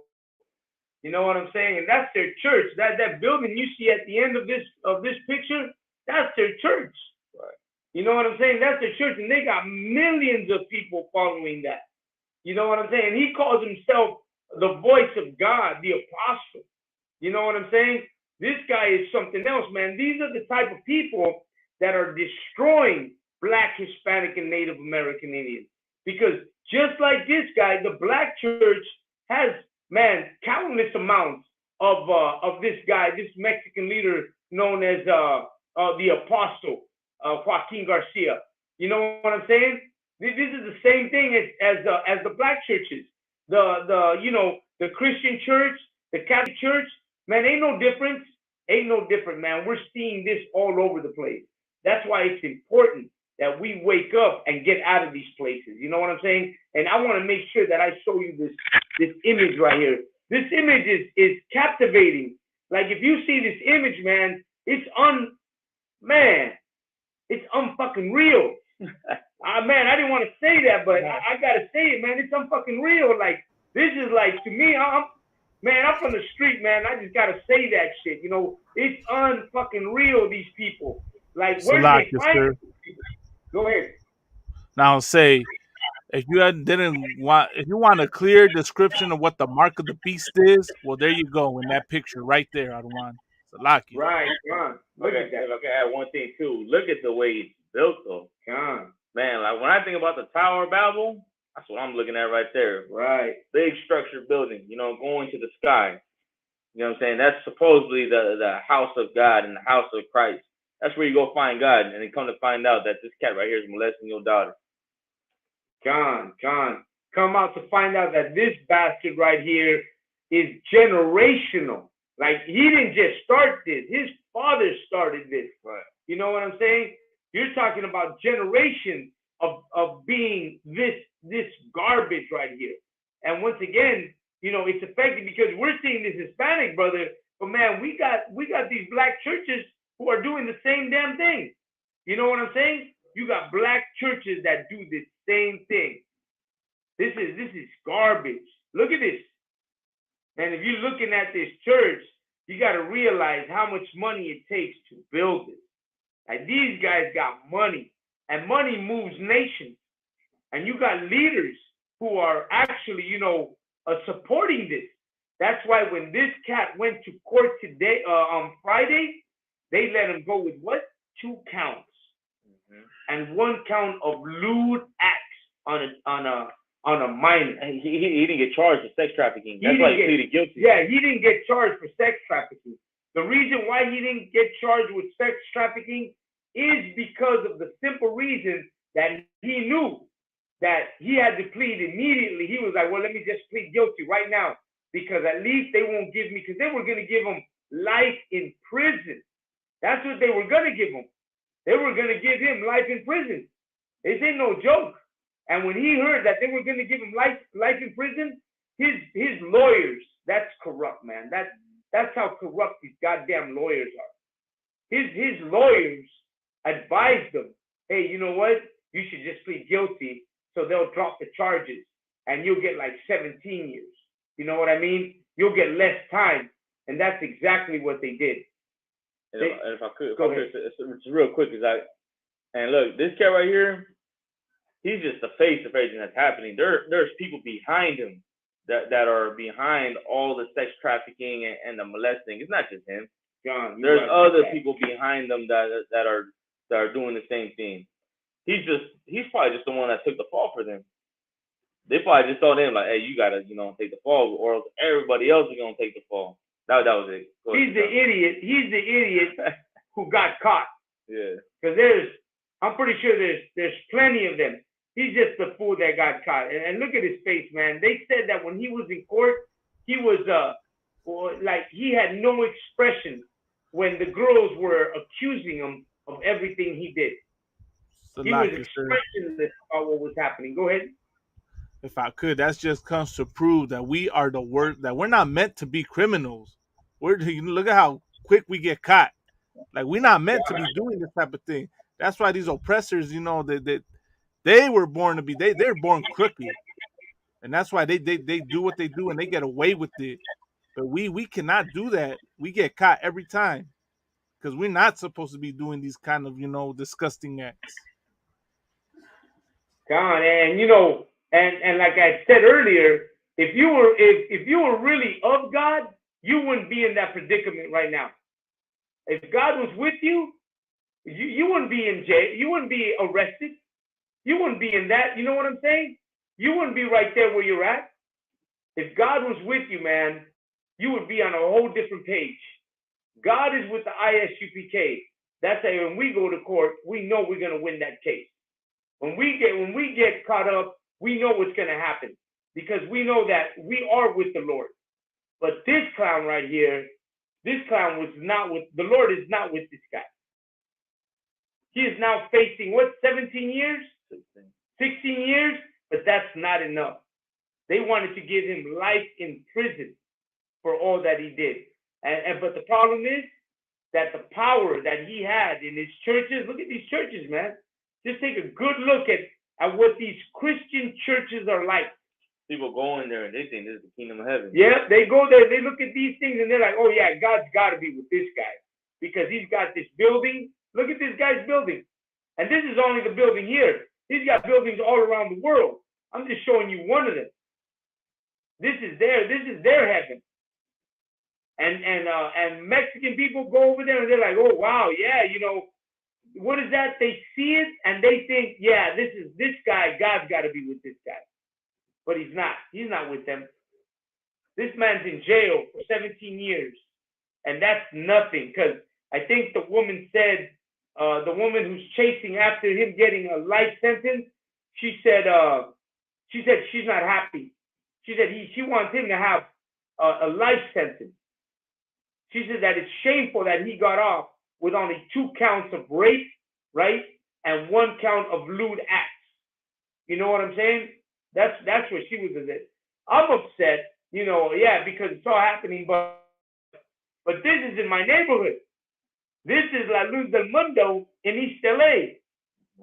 You know what I'm saying? And that's their church. That building you see at the end of this picture, that's their church. Right. You know what I'm saying? That's their church, and they got millions of people following that. You know what I'm saying? He calls himself the voice of God, the apostle. You know what I'm saying? This guy is something else, man. These are the type of people that are destroying Black, Hispanic, and Native American Indians. Because just like this guy, the Black church has, man, countless amounts of this guy, this Mexican leader known as the Apostle, Joaquin Garcia. You know what I'm saying? This is the same thing as the Black churches. The Christian church, the Catholic church, man, ain't no difference. Ain't no different, man. We're seeing this all over the place. That's why it's important that we wake up and get out of these places. You know what I'm saying? And I want to make sure that I show you this image right here. This image is captivating. Like, if you see this image, man, it's unfucking real. Man, I didn't want to say that, but I gotta say it, man. It's unfucking real. Like, this is like, to me, I'm from the street, man. I just gotta say that shit. You know, it's unfucking real. These people, like, where do they find it? Go ahead. Now say, If you if you want a clear description of what the mark of the beast is, well, there you go in that picture right there, Arwan. Salaki. Right, John. Look Okay, at that. if I can add one thing too. Look at the way it's built though. John. Man, like when I think about the Tower of Babel, that's what I'm looking at right there. Right. Big structured building, going to the sky. You know what I'm saying? That's supposedly the house of God and the house of Christ. That's where you go find God, and then come to find out that this cat right here is molesting your daughter. John, come out to find out that this bastard right here is generational. Like, he didn't just start this. His father started this. Right. You know what I'm saying? You're talking about generations of being this garbage right here. And once again, it's affected because we're seeing this Hispanic brother, but man, we got these black churches who are doing the same damn thing. You know what I'm saying? You got black churches that do the same thing. This is garbage. Look at this. And if you're looking at this church, you got to realize how much money it takes to build it. Like, these guys got money, and money moves nations. And you got leaders who are actually, supporting this. That's why when this cat went to court today, on Friday, they let him go with what? 2 counts. And 1 count of lewd acts on a minor. And he didn't get charged with sex trafficking. That's why he pleaded guilty. Yeah, he didn't get charged for sex trafficking. The reason why he didn't get charged with sex trafficking is because of the simple reason that he knew that he had to plead immediately. He was like, well, let me just plead guilty right now, because at least they won't give me, because they were going to give him life in prison. That's what they were going to give him. They were going to give him life in prison. This ain't no joke. And when he heard that they were going to give him life in prison, his lawyers, that's corrupt, man. That's how corrupt these goddamn lawyers are. His lawyers advised him, hey, you know what? You should just plead guilty, so they'll drop the charges, and you'll get like 17 years. You know what I mean? You'll get less time, and that's exactly what they did. And if I could, it's real quick, and look, this cat right here, he's just the face of everything that's happening. There's people behind him that are behind all the sex trafficking and the molesting. It's not just him. John, there's other people behind them that are doing the same thing. He's probably just the one that took the fall for them. They probably just told him like, hey, you gotta take the fall, or else everybody else is gonna take the fall. That was it. He's the idiot who got caught. Yeah. Because I'm pretty sure there's plenty of them. He's just the fool that got caught. And look at his face, man. They said that when he was in court, he was like he had no expression when the girls were accusing him of everything he did. He was expressionless about what was happening. Go ahead. If I could, that just comes to prove that we are the worst, that we're not meant to be criminals. Look at how quick we get caught. Like, we're not meant to be doing this type of thing. That's why these oppressors, they were born to be, they're born crooked. And that's why they do what they do and they get away with it. But we cannot do that. We get caught every time. Because we're not supposed to be doing these kind of, disgusting acts. God, and like I said earlier, if you were really of God, you wouldn't be in that predicament right now. If God was with you, you wouldn't be in jail. You wouldn't be arrested. You wouldn't be in that. You know what I'm saying? You wouldn't be right there where you're at. If God was with you, man, you would be on a whole different page. God is with the ISUPK. That's why when we go to court, we know we're going to win that case. When we get caught up, we know what's going to happen because we know that we are with the Lord. But this clown right here, this clown was not with, the Lord is not with this guy. He is now facing, 17 years? 16 years? But that's not enough. They wanted to give him life in prison for all that he did. But the problem is that the power that he had in his churches, look at these churches, man. Just take a good look at what these Christian churches are like. People go in there and they think this is the kingdom of heaven. Yeah, they go there, they look at these things and they're like, oh yeah, God's got to be with this guy because he's got this building. Look at this guy's building. And this is only the building here. He's got buildings all around the world. I'm just showing you one of them. This is their heaven. And Mexican people go over there and they're like, oh wow, yeah, you know, what is that? They see it and they think, yeah, this guy, God's got to be with this guy, but he's not. He's not with them. This man's in jail for 17 years, and that's nothing. Because I think the woman said, the woman who's chasing after him getting a life sentence, she said she's not happy. She said she wants him to have a life sentence. She said that it's shameful that he got off with only 2 counts of rape, right, and 1 count of lewd acts. You know what I'm saying? That's what she was at. I'm upset, you know, yeah, because it's all happening, but this is in my neighborhood. This is La Luz del Mundo in East LA.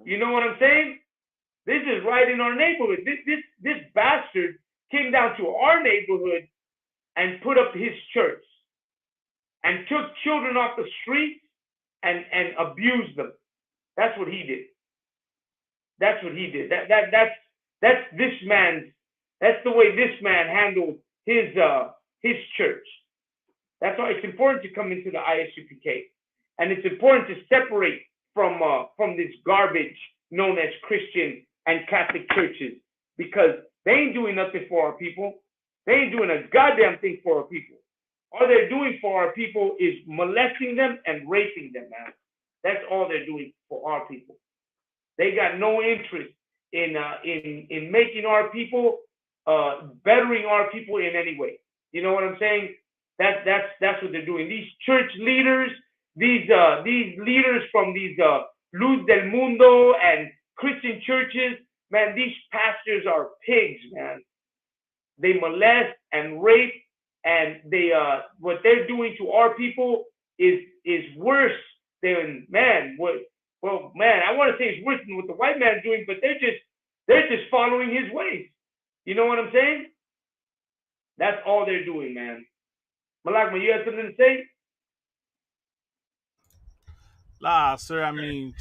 You know what I'm saying? This is right in our neighborhood. This bastard came down to our neighborhood and put up his church and took children off the street and abused them. That's what he did. That's what he did. That's this man's. That's the way this man handled his church. That's why it's important to come into the ISUPK, and it's important to separate from this garbage known as Christian and Catholic churches, because they ain't doing nothing for our people. They ain't doing a goddamn thing for our people. All they're doing for our people is molesting them and raping them, man. That's all they're doing for our people. They got no interest in making our people, bettering our people in any way. You know what I'm saying? That's what they're doing. These church leaders, these leaders from these Luz del Mundo and Christian churches, man, these pastors are pigs, man. They molest and rape, and they what they're doing to our people is worse than, man, what. Well, man, I want to say it's worse than what the white man's doing, but they're just following his ways. You know what I'm saying? That's all they're doing, man. Malakma, you have something to say? Nah, sir. I mean,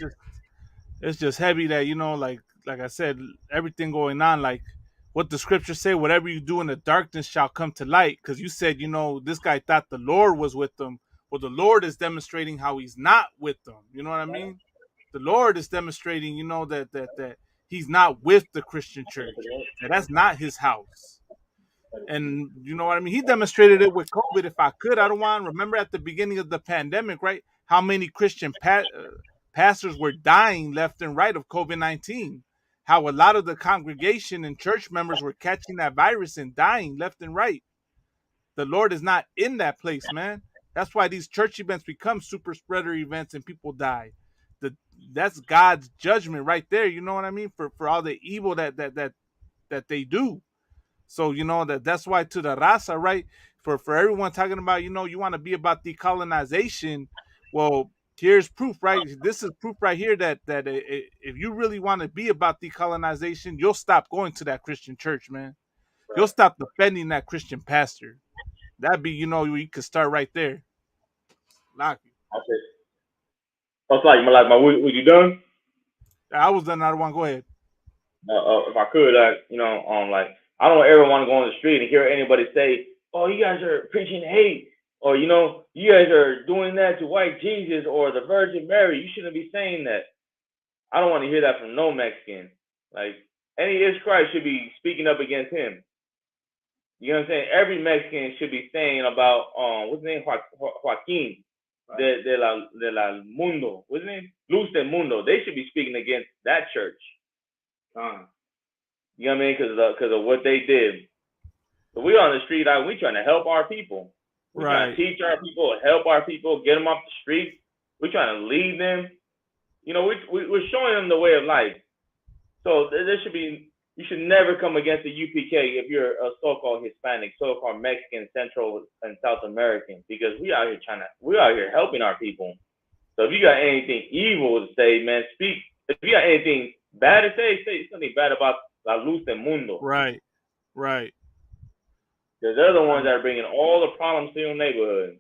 it's just heavy that, you know, like I said, everything going on, like what the scriptures say, whatever you do in the darkness shall come to light. Because you said, you know, this guy thought the Lord was with them. Well, the Lord is demonstrating how he's not with them. You know what I mean? The Lord is demonstrating, you know, that he's not with the Christian church. That's not his house. And you know what I mean? He demonstrated it with COVID. If I could, I don't want to remember at the beginning of the pandemic, right? How many Christian pastors were dying left and right of COVID-19. How a lot of the congregation and church members were catching that virus and dying left and right. The Lord is not in that place, man. That's why these church events become super spreader events and people die. That's God's judgment right there. You know what I mean? For all the evil that they do. So you know that's why to the raza, right? For everyone talking about, you know, you want to be about decolonization. Well, here's proof, right? This is proof right here that if you really want to be about decolonization, you'll stop going to that Christian church, man. Right. You'll stop defending that Christian pastor. That'd be, you know, you could start right there. Lock you. Okay. That's like was you done? I was done. I don't want to go ahead. If I could, like I don't ever want to go on the street and hear anybody say, "Oh, you guys are preaching hate," or you know, "You guys are doing that to white Jesus or the Virgin Mary." You shouldn't be saying that. I don't want to hear that from no Mexican. Like any Christ should be speaking up against him. You know what I'm saying? Every Mexican should be saying about what's his name, Joaquin, right. de la Mundo, what's his name, Luz del Mundo. They should be speaking against that church. You know what I mean? Because of what they did. So we on the street, we trying to help our people. We trying to teach our people, help our people, get them off the street. We trying to lead them. You know, we're showing them the way of life. So you should never come against the UPK if you're a so-called Hispanic, so-called Mexican, Central and South American, because we out here helping our people. So if you got anything evil to say, man, speak. If you got anything bad to say something bad about La Luz del Mundo. Right. Because they're the ones that are bringing all the problems to your neighborhood.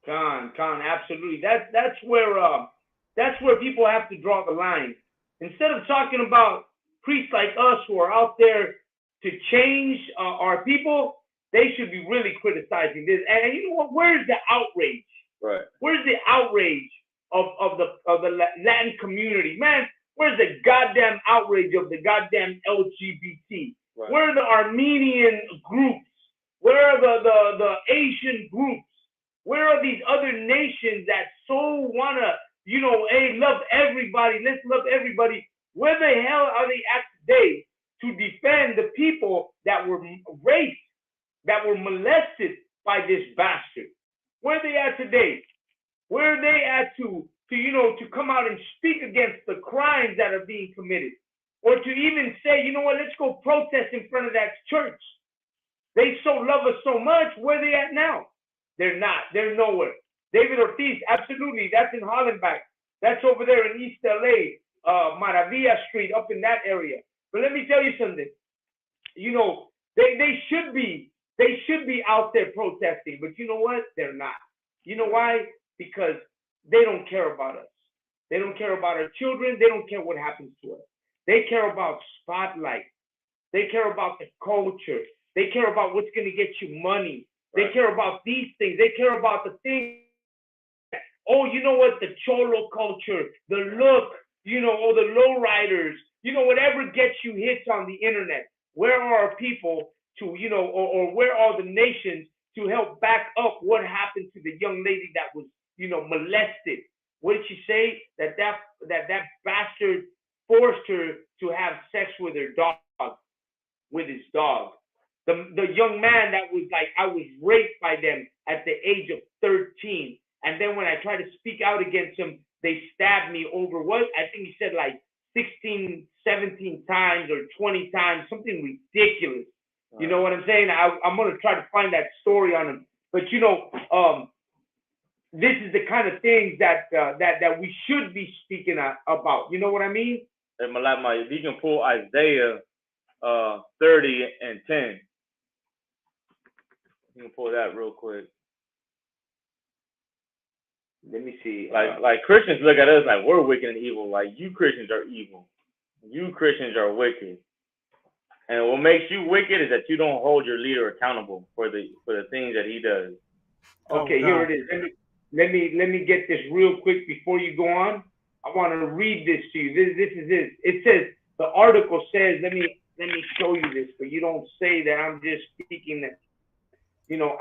Con, absolutely. That's where people have to draw the line. Instead of talking about priests like us who are out there to change our people, they should be really criticizing this. And you know what? Where's the outrage? Right. Where's the outrage of the Latin community? Man, where's the goddamn outrage of the goddamn LGBT? Right. Where are the Armenian groups? Where are the Asian groups? Where are these other nations that so wanna, hey, love everybody, let's love everybody? Where the hell are they at today to defend the people that were raped, that were molested by this bastard? Where are they at today? Where are they at to come out and speak against the crimes that are being committed? Or to even say, you know what, let's go protest in front of that church. They so love us so much. Where are they at now? They're not. They're nowhere. David Ortiz, absolutely. That's in Hollenbach. That's over there in East LA, Maravilla Street, up in that area. But let me tell you something. They should be out there protesting, but you know what? They're not. You know why? Because they don't care about us. They don't care about our children. They don't care what happens to us. They care about spotlight. They care about the culture. They care about what's going to get you money. They care about these things. They care about the things. Oh, you know what? The cholo culture, the look, or the lowriders, whatever gets you hits on the internet. Where are our people to, or where are the nations to help back up what happened to the young lady that was, molested? What did she say? That bastard forced her to have sex with her dog, with his dog. The young man that was like, I was raped by them at the age of 13. And then when I tried to speak out against him, they stabbed me over what? I think he said like 16, 17 times or 20 times, something ridiculous. You know what I'm saying? I'm going to try to find that story on him. But, this is the kind of things that we should be speaking about. You know what I mean? And Malama, if you can pull Isaiah 30 and 10. You can pull that real quick. Let me see. Like Christians look at us like we're wicked and evil. Like, you Christians are evil. You Christians are wicked. And what makes you wicked is that you don't hold your leader accountable for the things that he does. Okay, here it is. Let me get this real quick before you go on. I want to read this to you. This is it. It says, the article says, let me show you this, but you don't say that I'm just speaking that,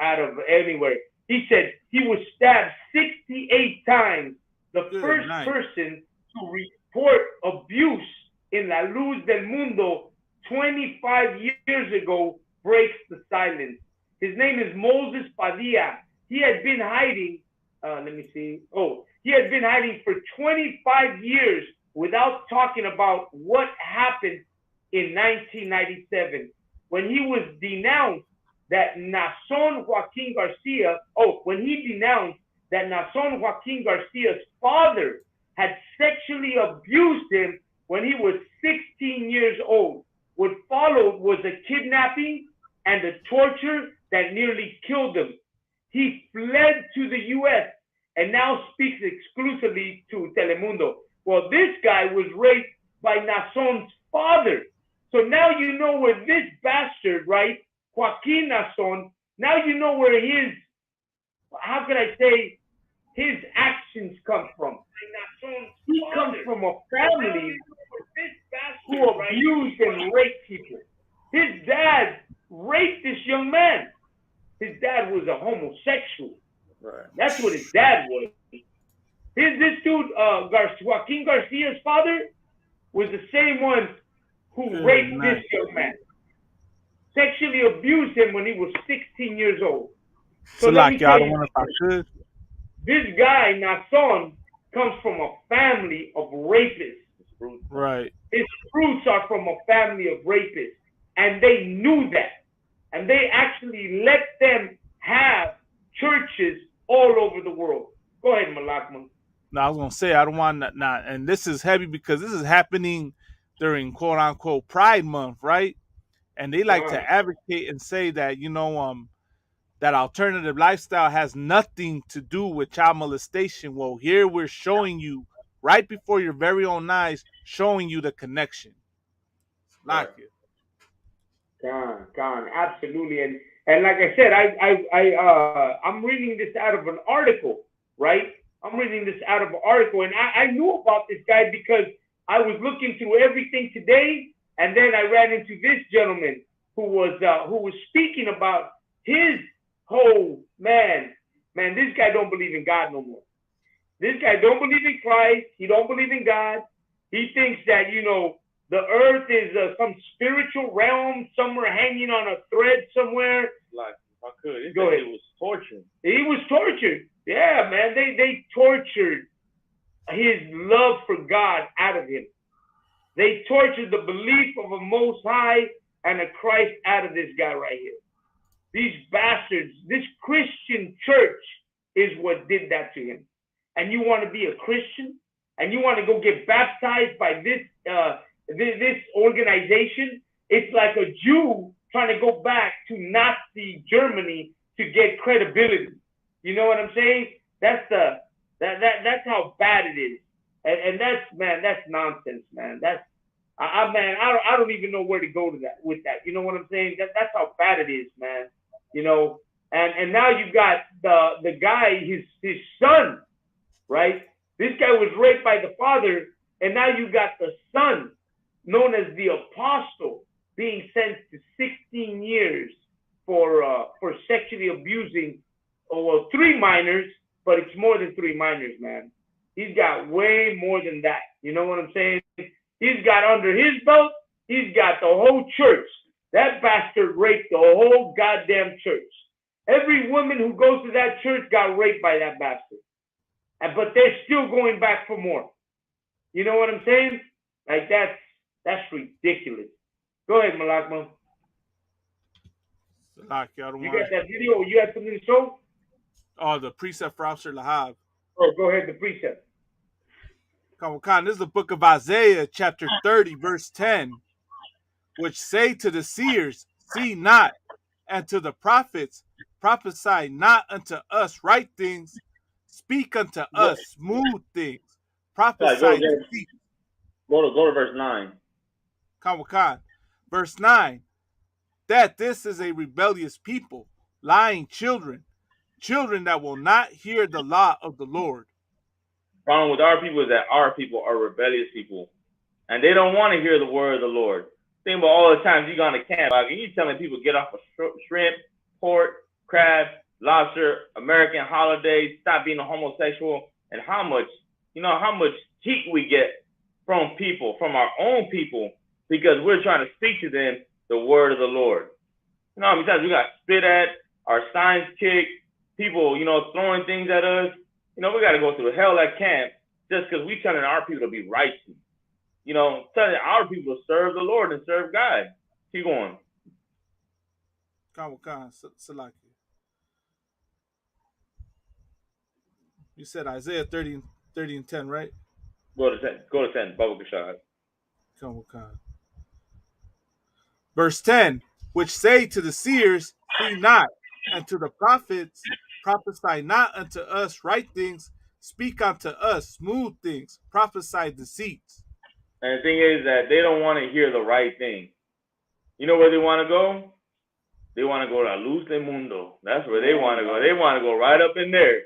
out of anywhere. He said he was stabbed 68 times. The first person to report abuse in La Luz del Mundo 25 years ago breaks the silence. His name is Moses Padilla. He had been hiding, he had been hiding for 25 years without talking about what happened in 1997 when he was denounced that Nason Joaquin Garcia's father had sexually abused him when he was 16 years old. What followed was a kidnapping and a torture that nearly killed him. He fled to the U.S. and now speaks exclusively to Telemundo. Well, this guy was raped by Nason's father. So now you know where this bastard, right, Joaquin Nason, now you know where his actions come from. He comes from a family who abused and raped people. His dad raped this young man. His dad was a homosexual. Right. That's what his dad was. This dude, Joaquin Garcia's father, was the same one who raped this young man. Sexually abused him when he was 16 years old. So let me tell you, this guy, Nason, comes from a family of rapists. Right. His roots are from a family of rapists. And they knew that. And they actually let them have churches all over the world. Go ahead, Malakman. No, I was going to say, I don't want that. And this is heavy because this is happening during quote unquote Pride Month, right? And they like to advocate and say that, that alternative lifestyle has nothing to do with child molestation. Well, here we're showing you right before your very own eyes, showing you the connection. Like it. Con, absolutely. And like I said, I'm reading this out of an article, right? I'm reading this out of an article, and I knew about this guy because I was looking through everything today, and then I ran into this gentleman who was speaking about his whole man. This guy don't believe in God no more. This guy don't believe in Christ. He don't believe in God. He thinks that, you know, the earth is some spiritual realm somewhere hanging on a thread somewhere. Like, if I could, Go ahead. It was torture. He was tortured. Yeah, man. They tortured his love for God out of him. They tortured the belief of a Most High and a Christ out of this guy right here. These bastards, this Christian church is what did that to him. And you want to be a Christian? And you want to go get baptized by this organization? It's like a Jew trying to go back to Nazi Germany to get credibility. You know what I'm saying? That's how bad it is. And that's nonsense, man. I don't even know where to go to that with that. You know what I'm saying? That's how bad it is, man. You know, and now you've got the guy, his son, right? This guy was raped by the father, and now you got the son, known as the apostle, being sentenced to 16 years for sexually abusing, 3 minors, but it's more than 3 minors, man. He's got way more than that. You know what I'm saying? He's got under his belt, he's got the whole church. That bastard raped the whole goddamn church. Every woman who goes to that church got raped by that bastard. But they're still going back for more. You know what I'm saying? Like, that's ridiculous. Go ahead, Malakma. You got that video? You had something to show? Oh, the precept for Officer Lahab. Oh, go ahead, the precept. Khan, this is the book of Isaiah, chapter 30, verse 10, which say to the seers, see not, and to the prophets, prophesy not unto us right things, speak unto us smooth things, prophesy deceit. Go to verse 9. Khan. Verse 9, that this is a rebellious people, lying children that will not hear the law of the Lord. Problem with our people is that our people are rebellious people, and they don't want to hear the word of the Lord. Think about all the times you go to camp, and you telling people get off of shrimp, pork, crab, lobster, American holidays, stop being a homosexual, and how much heat we get from people, from our own people, because we're trying to speak to them the word of the Lord. You know how many times we got spit at, our signs kicked, people, throwing things at us. We got to go through hell at camp just because we telling our people to be righteous. Telling our people to serve the Lord and serve God. Keep going. Khan, Salaki. You said Isaiah 30 and 10, right? Go to 10. Baba Kashad. Khan. Verse 10, which say to the seers, see not, and to the prophets, prophesy not unto us right things, speak unto us smooth things, prophesy deceits. And the thing is that they don't want to hear the right thing. You know where they want to go? They want to go to Luz del Mundo. That's where they want to go. They want to go right up in there.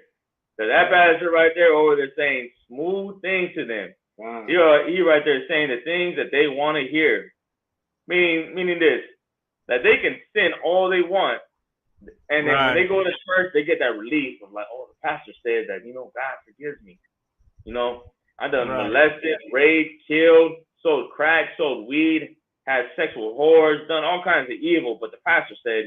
So that pastor right there over there saying smooth things to them. Wow. He right there saying the things that they want to hear. Meaning this, that they can sin all they want. And then when they go to church, they get that relief of like, oh, the pastor said that, God forgives me. I done molested, raped, killed, sold crack, sold weed, had sex with whores, done all kinds of evil. But the pastor said,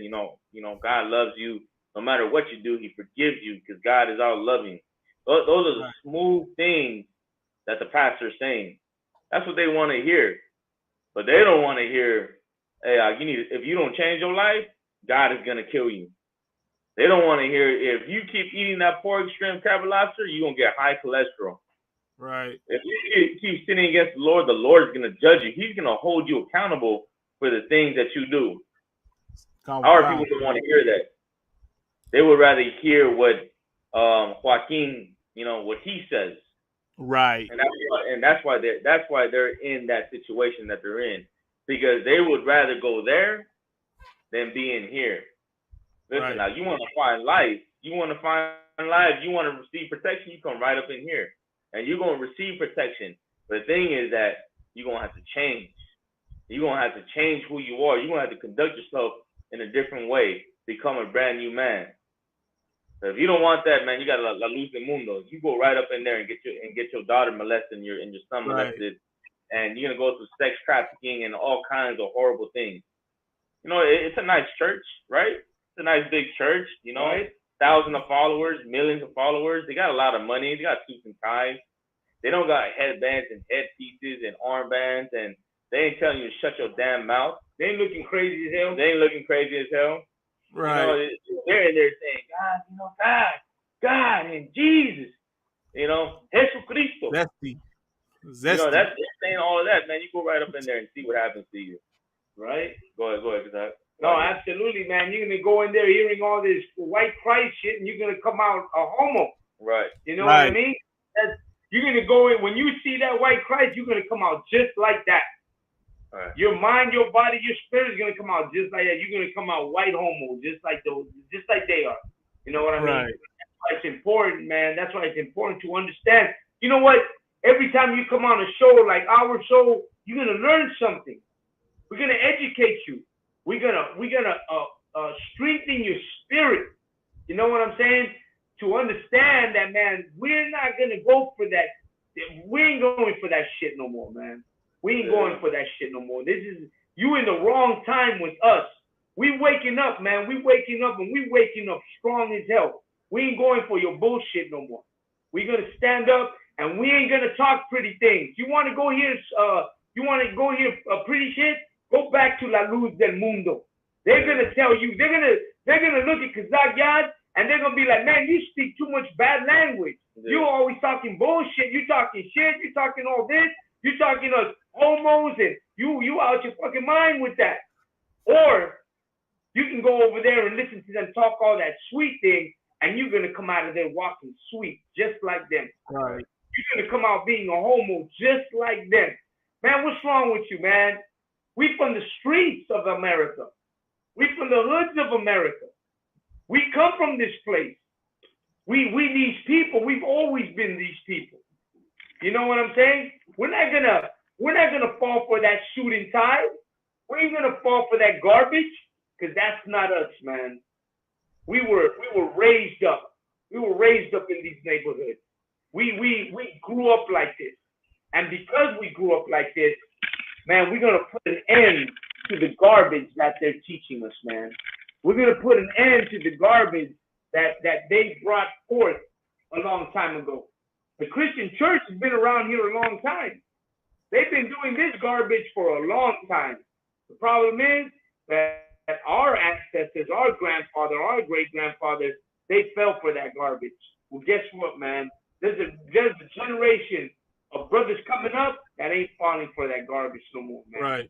God loves you. No matter what you do, he forgives you because God is all loving. Those are the smooth things that the pastor is saying. That's what they want to hear. But they don't want to hear, hey, if you don't change your life, God is going to kill you. They don't want to hear, if you keep eating that pork, shrimp, crab, and lobster, you're going to get high cholesterol. Right. If you keep sinning against the Lord is going to judge you. He's going to hold you accountable for the things that you do. Our people don't want to hear that. They would rather hear what Joaquin, what he says. Right. And that's why they're in that situation that they're in. because they would rather go there than be in here. Listen, now you want to find life. You want to find life. You want to receive protection. You come right up in here, and you're gonna receive protection. But the thing is that you're gonna have to change. You're gonna have to change who you are. You're gonna have to conduct yourself in a different way. Become a brand new man. So if you don't want that, man, you got la luz del mundo. You go right up in there and get your daughter molested and your son molested, and you're gonna go through sex trafficking and all kinds of horrible things. You know, it's a nice church, right? It's a nice big church, you know, thousands of followers, millions of followers. They got a lot of money. They got suits and ties. They don't got headbands and headpieces and armbands, and they ain't telling you to shut your damn mouth. They ain't looking crazy as hell. They ain't looking crazy as hell. Right. You know, they're in there saying, God, you know, God, and Jesus, you know, Jesucristo. Zesty. You know, that's saying all of that, man. You go right up in there and see what happens to you. Right? Go ahead, Kazak. No, absolutely, man. You're gonna go in there hearing all this white Christ shit, and you're gonna come out a homo. Right. You know what I mean? You're gonna go in when you see that white Christ, you're gonna come out just like that. Right. Your mind, your body, your spirit is gonna come out just like that. You're gonna come out white homo, just like they are. You know what I mean? Right. That's why it's important, man. That's why it's important to understand. You know what? Every time you come on a show like our show, you're gonna learn something. We're gonna educate you. We're gonna strengthen your spirit. You know what I'm saying? To understand that, man, we're not gonna go for that. We ain't going for that shit no more, man. We ain't going for that shit no more. This is you in the wrong time with us. We waking up, man. We waking up, and we waking up strong as hell. We ain't going for your bullshit no more. We're gonna stand up, and we ain't gonna talk pretty things. You want to go here? Pretty shit? Go back to La Luz del Mundo. They're gonna tell you. They're gonna look at Kazak Yad, and they're gonna be like, man, you speak too much bad language. You always talking bullshit. You talking shit. You talking all this. You talking us homos, and you out your fucking mind with that. Or you can go over there and listen to them talk all that sweet thing, and you're gonna come out of there walking sweet, just like them. Right. You're gonna come out being a homo, just like them. Man, what's wrong with you, man? We from the streets of America. We from the hoods of America. We come from this place. We these people. We've always been these people. You know what I'm saying? We're not gonna fall for that suit and tie. We ain't gonna fall for that garbage, because that's not us, man. We were raised up. We were raised up in these neighborhoods. We grew up like this. And because we grew up like this, man, we're gonna put an end to the garbage that they're teaching us, man. We're gonna put an end to the garbage that they brought forth a long time ago. The Christian church has been around here a long time. They've been doing this garbage for a long time. The problem is that our ancestors, our grandfather, our great-grandfathers, they fell for that garbage. Well, guess what, man? There's a generation of brothers coming up that ain't falling for that garbage no more, man. Right.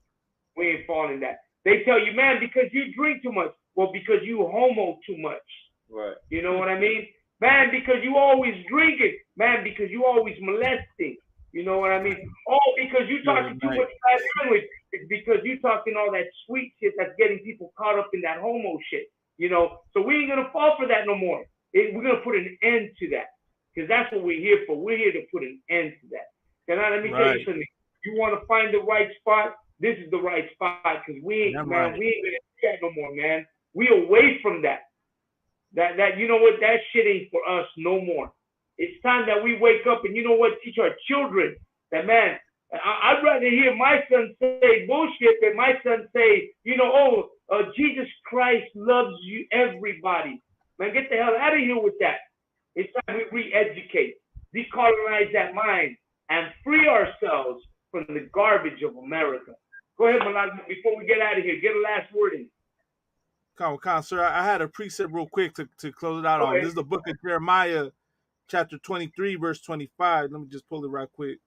We ain't falling that. They tell you, man, because you drink too much. Well, because you homo too much. Right. You know what I mean? Man, because you always drinking. Man, because you always molesting. You know what I mean? Oh, because you talking too much bad language. It's because you talking all that sweet shit that's getting people caught up in that homo shit. You know? So we ain't gonna fall for that no more. We're gonna put an end to that. Because that's what we're here for. We're here to put an end to that. Let me tell you something. You want to find the right spot? This is the right spot, because we ain't gonna do that no more, man. We away from that. That you know what? That shit ain't for us no more. It's time that we wake up and, you know what, teach our children that, man, I'd rather hear my son say bullshit than my son say, you know, Jesus Christ loves you, everybody. Man, get the hell out of here with that. It's time we re-educate, decolonize that mind, and free ourselves from the garbage of America. Go ahead, Malak, before we get out of here, get a last word in. Come, sir. I had a precept real quick to close it out on. This is the book of Jeremiah, chapter 23, verse 25. Let me just pull it right quick.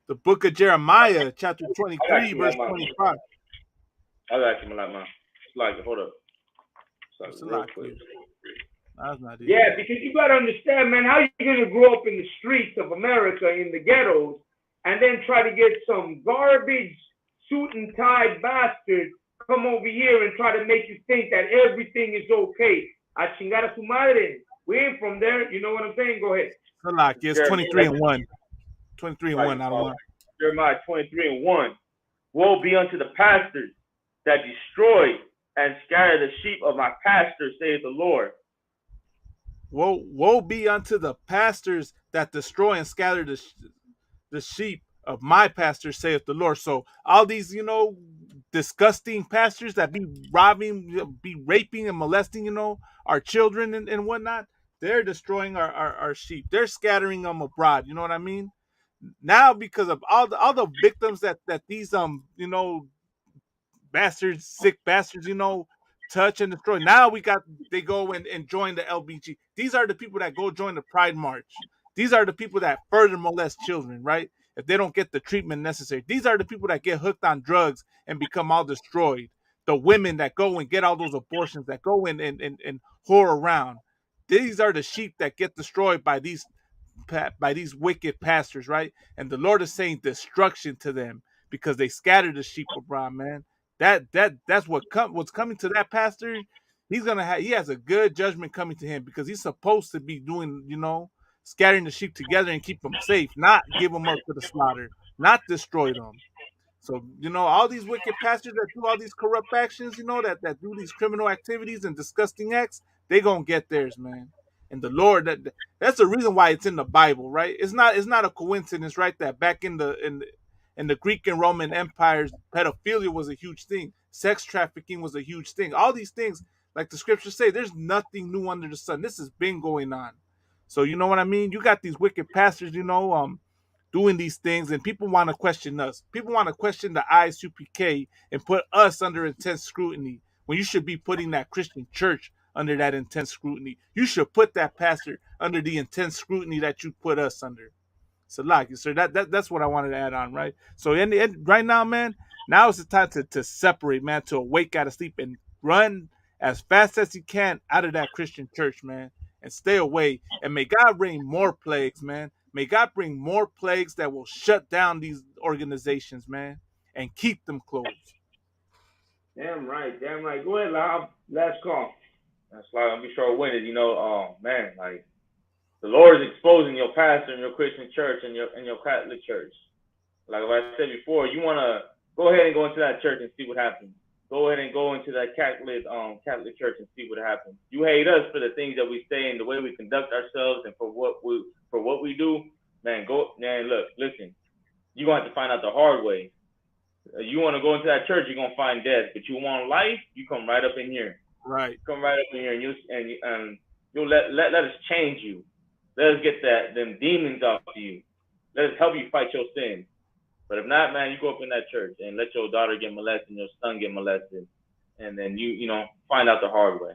The book of Jeremiah, chapter 23, verse 25. I got you, man. Hold up. Real quick. That's not it. Yeah, because you got to understand, man, how you going to grow up in the streets of America, in the ghettos, and then try to get some garbage suit and tie bastard come over here and try to make you think that everything is okay. A chingar a su madre. We ain't from there. You know what I'm saying? Go ahead. Salak, it's 23-1. 23-1 out of one. Jeremiah 23:1. Woe be unto the pastors that destroy and scatter the sheep of my pastors, saith the Lord. Woe be unto the pastors that destroy and scatter the sheep of my pastors, saith the Lord. So all these, disgusting pastors that be robbing, be raping and molesting, our children and whatnot, they're destroying our sheep. They're scattering them abroad. You know what I mean? Now, because of all the victims that these bastards, sick bastards, touch and destroy. Now they go and join the LBG. These are the people that go join the Pride March. These are the people that further molest children, right? If they don't get the treatment necessary. These are the people that get hooked on drugs and become all destroyed. The women that go and get all those abortions, that go in and whore around. These are the sheep that get destroyed by these wicked pastors, right? And the Lord is saying destruction to them because they scattered the sheep abroad, man. That's what's coming to that pastor. He has a good judgment coming to him because he's supposed to be doing, scattering the sheep together and keep them safe, not give them up to the slaughter, not destroy them. So, all these wicked pastors that do all these corrupt actions, that do these criminal activities and disgusting acts, they gonna get theirs, man. And the Lord, that's the reason why it's in the Bible, right? It's not a coincidence, right? That back in the Greek and Roman empires, pedophilia was a huge thing. Sex trafficking was a huge thing. All these things, like the scriptures say, there's nothing new under the sun. This has been going on. So you know what I mean? You got these wicked pastors, doing these things, and people want to question us. People want to question the ISUPK and put us under intense scrutiny when you should be putting that Christian church under that intense scrutiny. You should put that pastor under the intense scrutiny that you put us under. So, sir, that's what I wanted to add on, right? So, right now, man, now is the time to separate, man, to awake out of sleep and run as fast as you can out of that Christian church, man, and stay away. And may God bring more plagues, man. May God bring more plagues that will shut down these organizations, man, and keep them closed. Damn right. Go ahead, Loud. Last call. That's why I'll be sure to win it. Man, like the Lord is exposing your pastor in your Christian church and your Catholic church. Like I said before, you want to go ahead and go into that church and see what happens. Go ahead and go into that Catholic church and see what happens. You hate us for the things that we say and the way we conduct ourselves and for what we do. Man, look, listen. You're gonna have to find out the hard way. You want to go into that church, you're gonna find death. But you want life, you come right up in here. Right. Come right up in here, and you'll let us change you. Let us get them demons off of you. Let us help you fight your sins. But if not, man, you go up in that church and let your daughter get molested and your son get molested, and then you find out the hard way.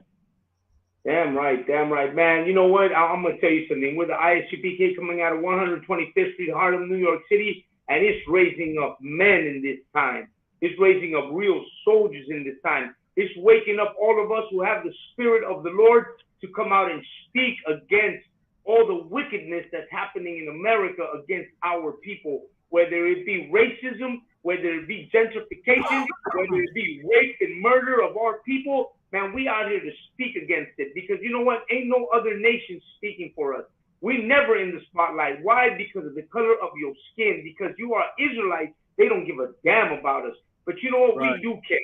Damn right, man. You know what? I'm gonna tell you something. We're the ISUPK coming out of 125th Street, Harlem, New York City, and it's raising up men in this time. It's raising up real soldiers in this time. It's waking up all of us who have the Spirit of the Lord to come out and speak against all the wickedness that's happening in America against our people, whether it be racism, whether it be gentrification, whether it be rape and murder of our people. Man, we out here to speak against it because you know what? Ain't no other nation speaking for us. We never in the spotlight. Why? Because of the color of your skin. Because you are Israelites, they don't give a damn about us. But you know what? Right. We do care.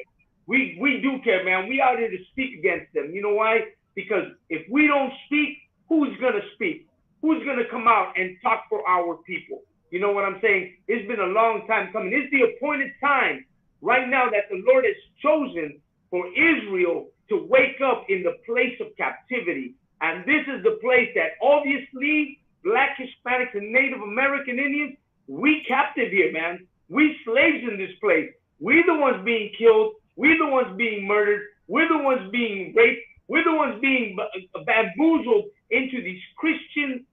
We do care, man. We out here to speak against them. You know why? Because if we don't speak, who's going to speak? Who's going to come out and talk for our people? You know what I'm saying? It's been a long time coming. It's the appointed time right now that the Lord has chosen for Israel to wake up in the place of captivity. And this is the place that obviously Black, Hispanics, and Native American Indians, we captive here, man. We slaves in this place. We're the ones being killed. We're the ones being murdered. We're the ones being raped. We're the ones being bamboozled into these Christian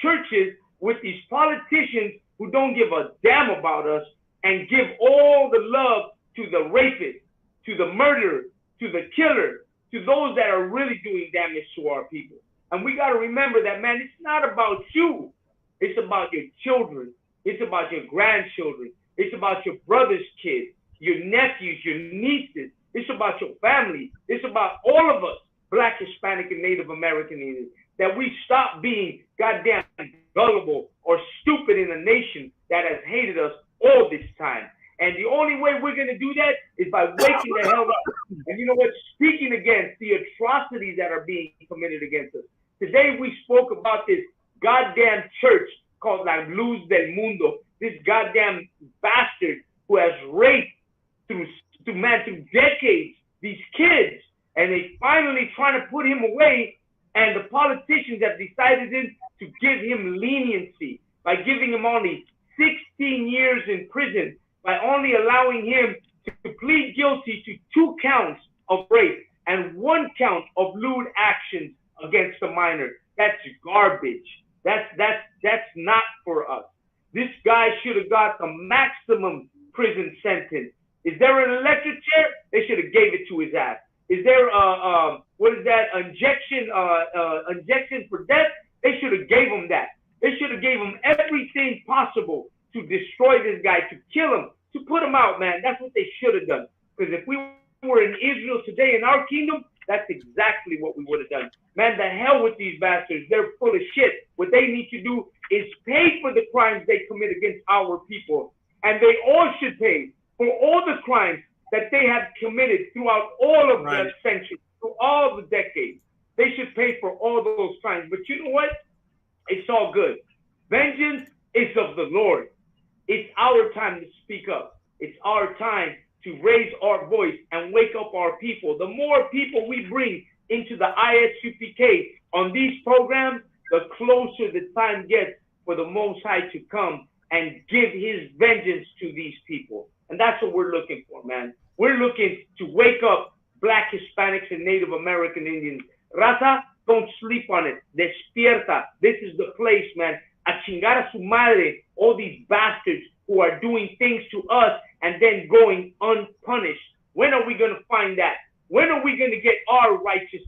churches with these politicians who don't give a damn about us and give all the love to the rapist, to the murderer, to the killer, to those that are really doing damage to our people. And we got to remember that, man, it's not about you. It's about your children. It's about your grandchildren. It's about your brother's kids, your nephews, your nieces. It's about your family. It's about all of us, Black, Hispanic, and Native American Indians, that we stop being goddamn gullible or stupid in a nation that has hated us all this time. And the only way we're going to do that is by waking the hell up. And you know what? Speaking against the atrocities that are being committed against us. Today we spoke about this goddamn church called La Luz del Mundo, this goddamn bastard who has raped through decades these kids, and they finally trying to put him away, and the politicians have decided to give him leniency by giving him only 16 years in prison, by only allowing him to plead guilty to 2 counts of rape and 1 count of lewd actions against a minor. That's garbage. That's not for us. This guy should have got the maximum prison sentence. Is there an electric chair? They should have gave it to his ass. Is there what is that, injection for death? They should have gave him that. They should have gave him everything possible to destroy this guy, to kill him, to put him out, man. That's what they should have done. Because if we were in Israel today in our kingdom, that's exactly what we would have done. Man, the hell with these bastards. They're full of shit. What they need to do is pay for the crimes they commit against our people. And they all should pay for all the crimes that they have committed throughout all of the centuries, through all the decades. They should pay for all those crimes. But you know what? It's all good. Vengeance is of the Lord. It's our time to speak up. It's our time to raise our voice and wake up our people. The more people we bring into the ISUPK on these programs, the closer the time gets for the Most High to come and give his vengeance to these people. And that's what we're looking for, man. We're looking to wake up Black, Hispanics, and Native American Indians. Raza, don't sleep on it. Despierta. This is the place, man. A chingar a su madre, all these bastards who are doing things to us and then going unpunished. When are we going to find that? When are we going to get our righteous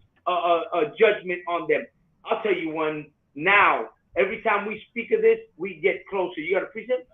judgment on them? I'll tell you one now. Every time we speak of this, we get closer. You got a precept?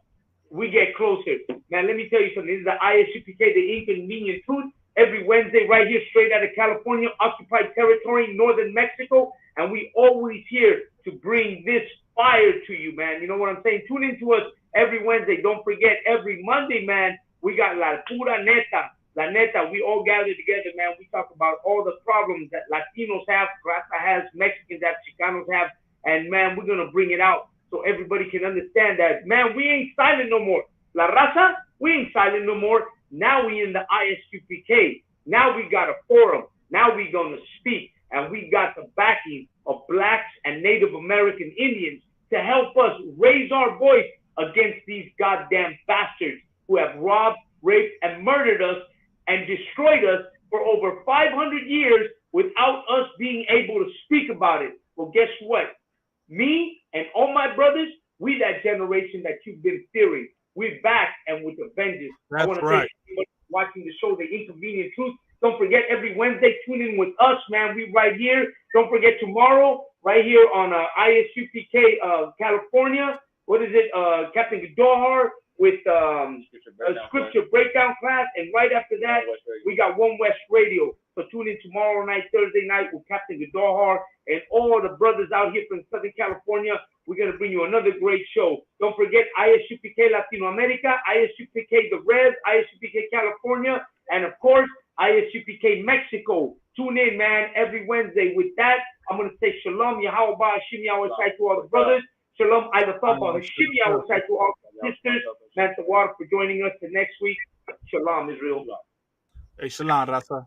We get closer. Now, let me tell you something. This is the ISUPK, the Inconvenient Truth. Every Wednesday, right here, straight out of California, occupied territory, northern Mexico. And we always here to bring this fire to you, man. You know what I'm saying? Tune in to us every Wednesday. Don't forget, every Monday, man, we got La Pura Neta. La Neta, we all gather together, man. We talk about all the problems that Latinos have, Raza has, Mexicans have, Chicanos have. And, man, we're going to bring it out so everybody can understand that, man, we ain't silent no more. La Raza, we ain't silent no more. Now we in the ISUPK. Now we got a forum. Now we going to speak. And we got the backing of Blacks and Native American Indians to help us raise our voice against these goddamn bastards who have robbed, raped, and murdered us and destroyed us for over 500 years without us being able to speak about it. Well, guess what? Me and all my brothers, we that generation that you've been fearing. We're back and with a vengeance. That's I want to right. thank everybody watching the show, The Inconvenient Truth. Don't forget, every Wednesday, tune in with us, man. We right here. Don't forget tomorrow, right here on ISUPK California. What is it? Captain Gadahar with a scripture breakdown class. And right after that, we got One West Radio. So tune in tomorrow night, Thursday night with Captain Gadahar and all the brothers out here from Southern California. We're going to bring you another great show. Don't forget ISUPK Latino America, ISUPK The Reds, ISUPK California, and of course, ISUPK Mexico. Tune in, man, every Wednesday. With that, I'm going to say shalom, Yahweh, Hashem, Yahweh, to all the brothers. Shalom, Ailatapa, Hashem, Yahweh, to all the sisters. Man, Tawar for joining us the next week. Shalom, Israel. Hey, shalom, Raza.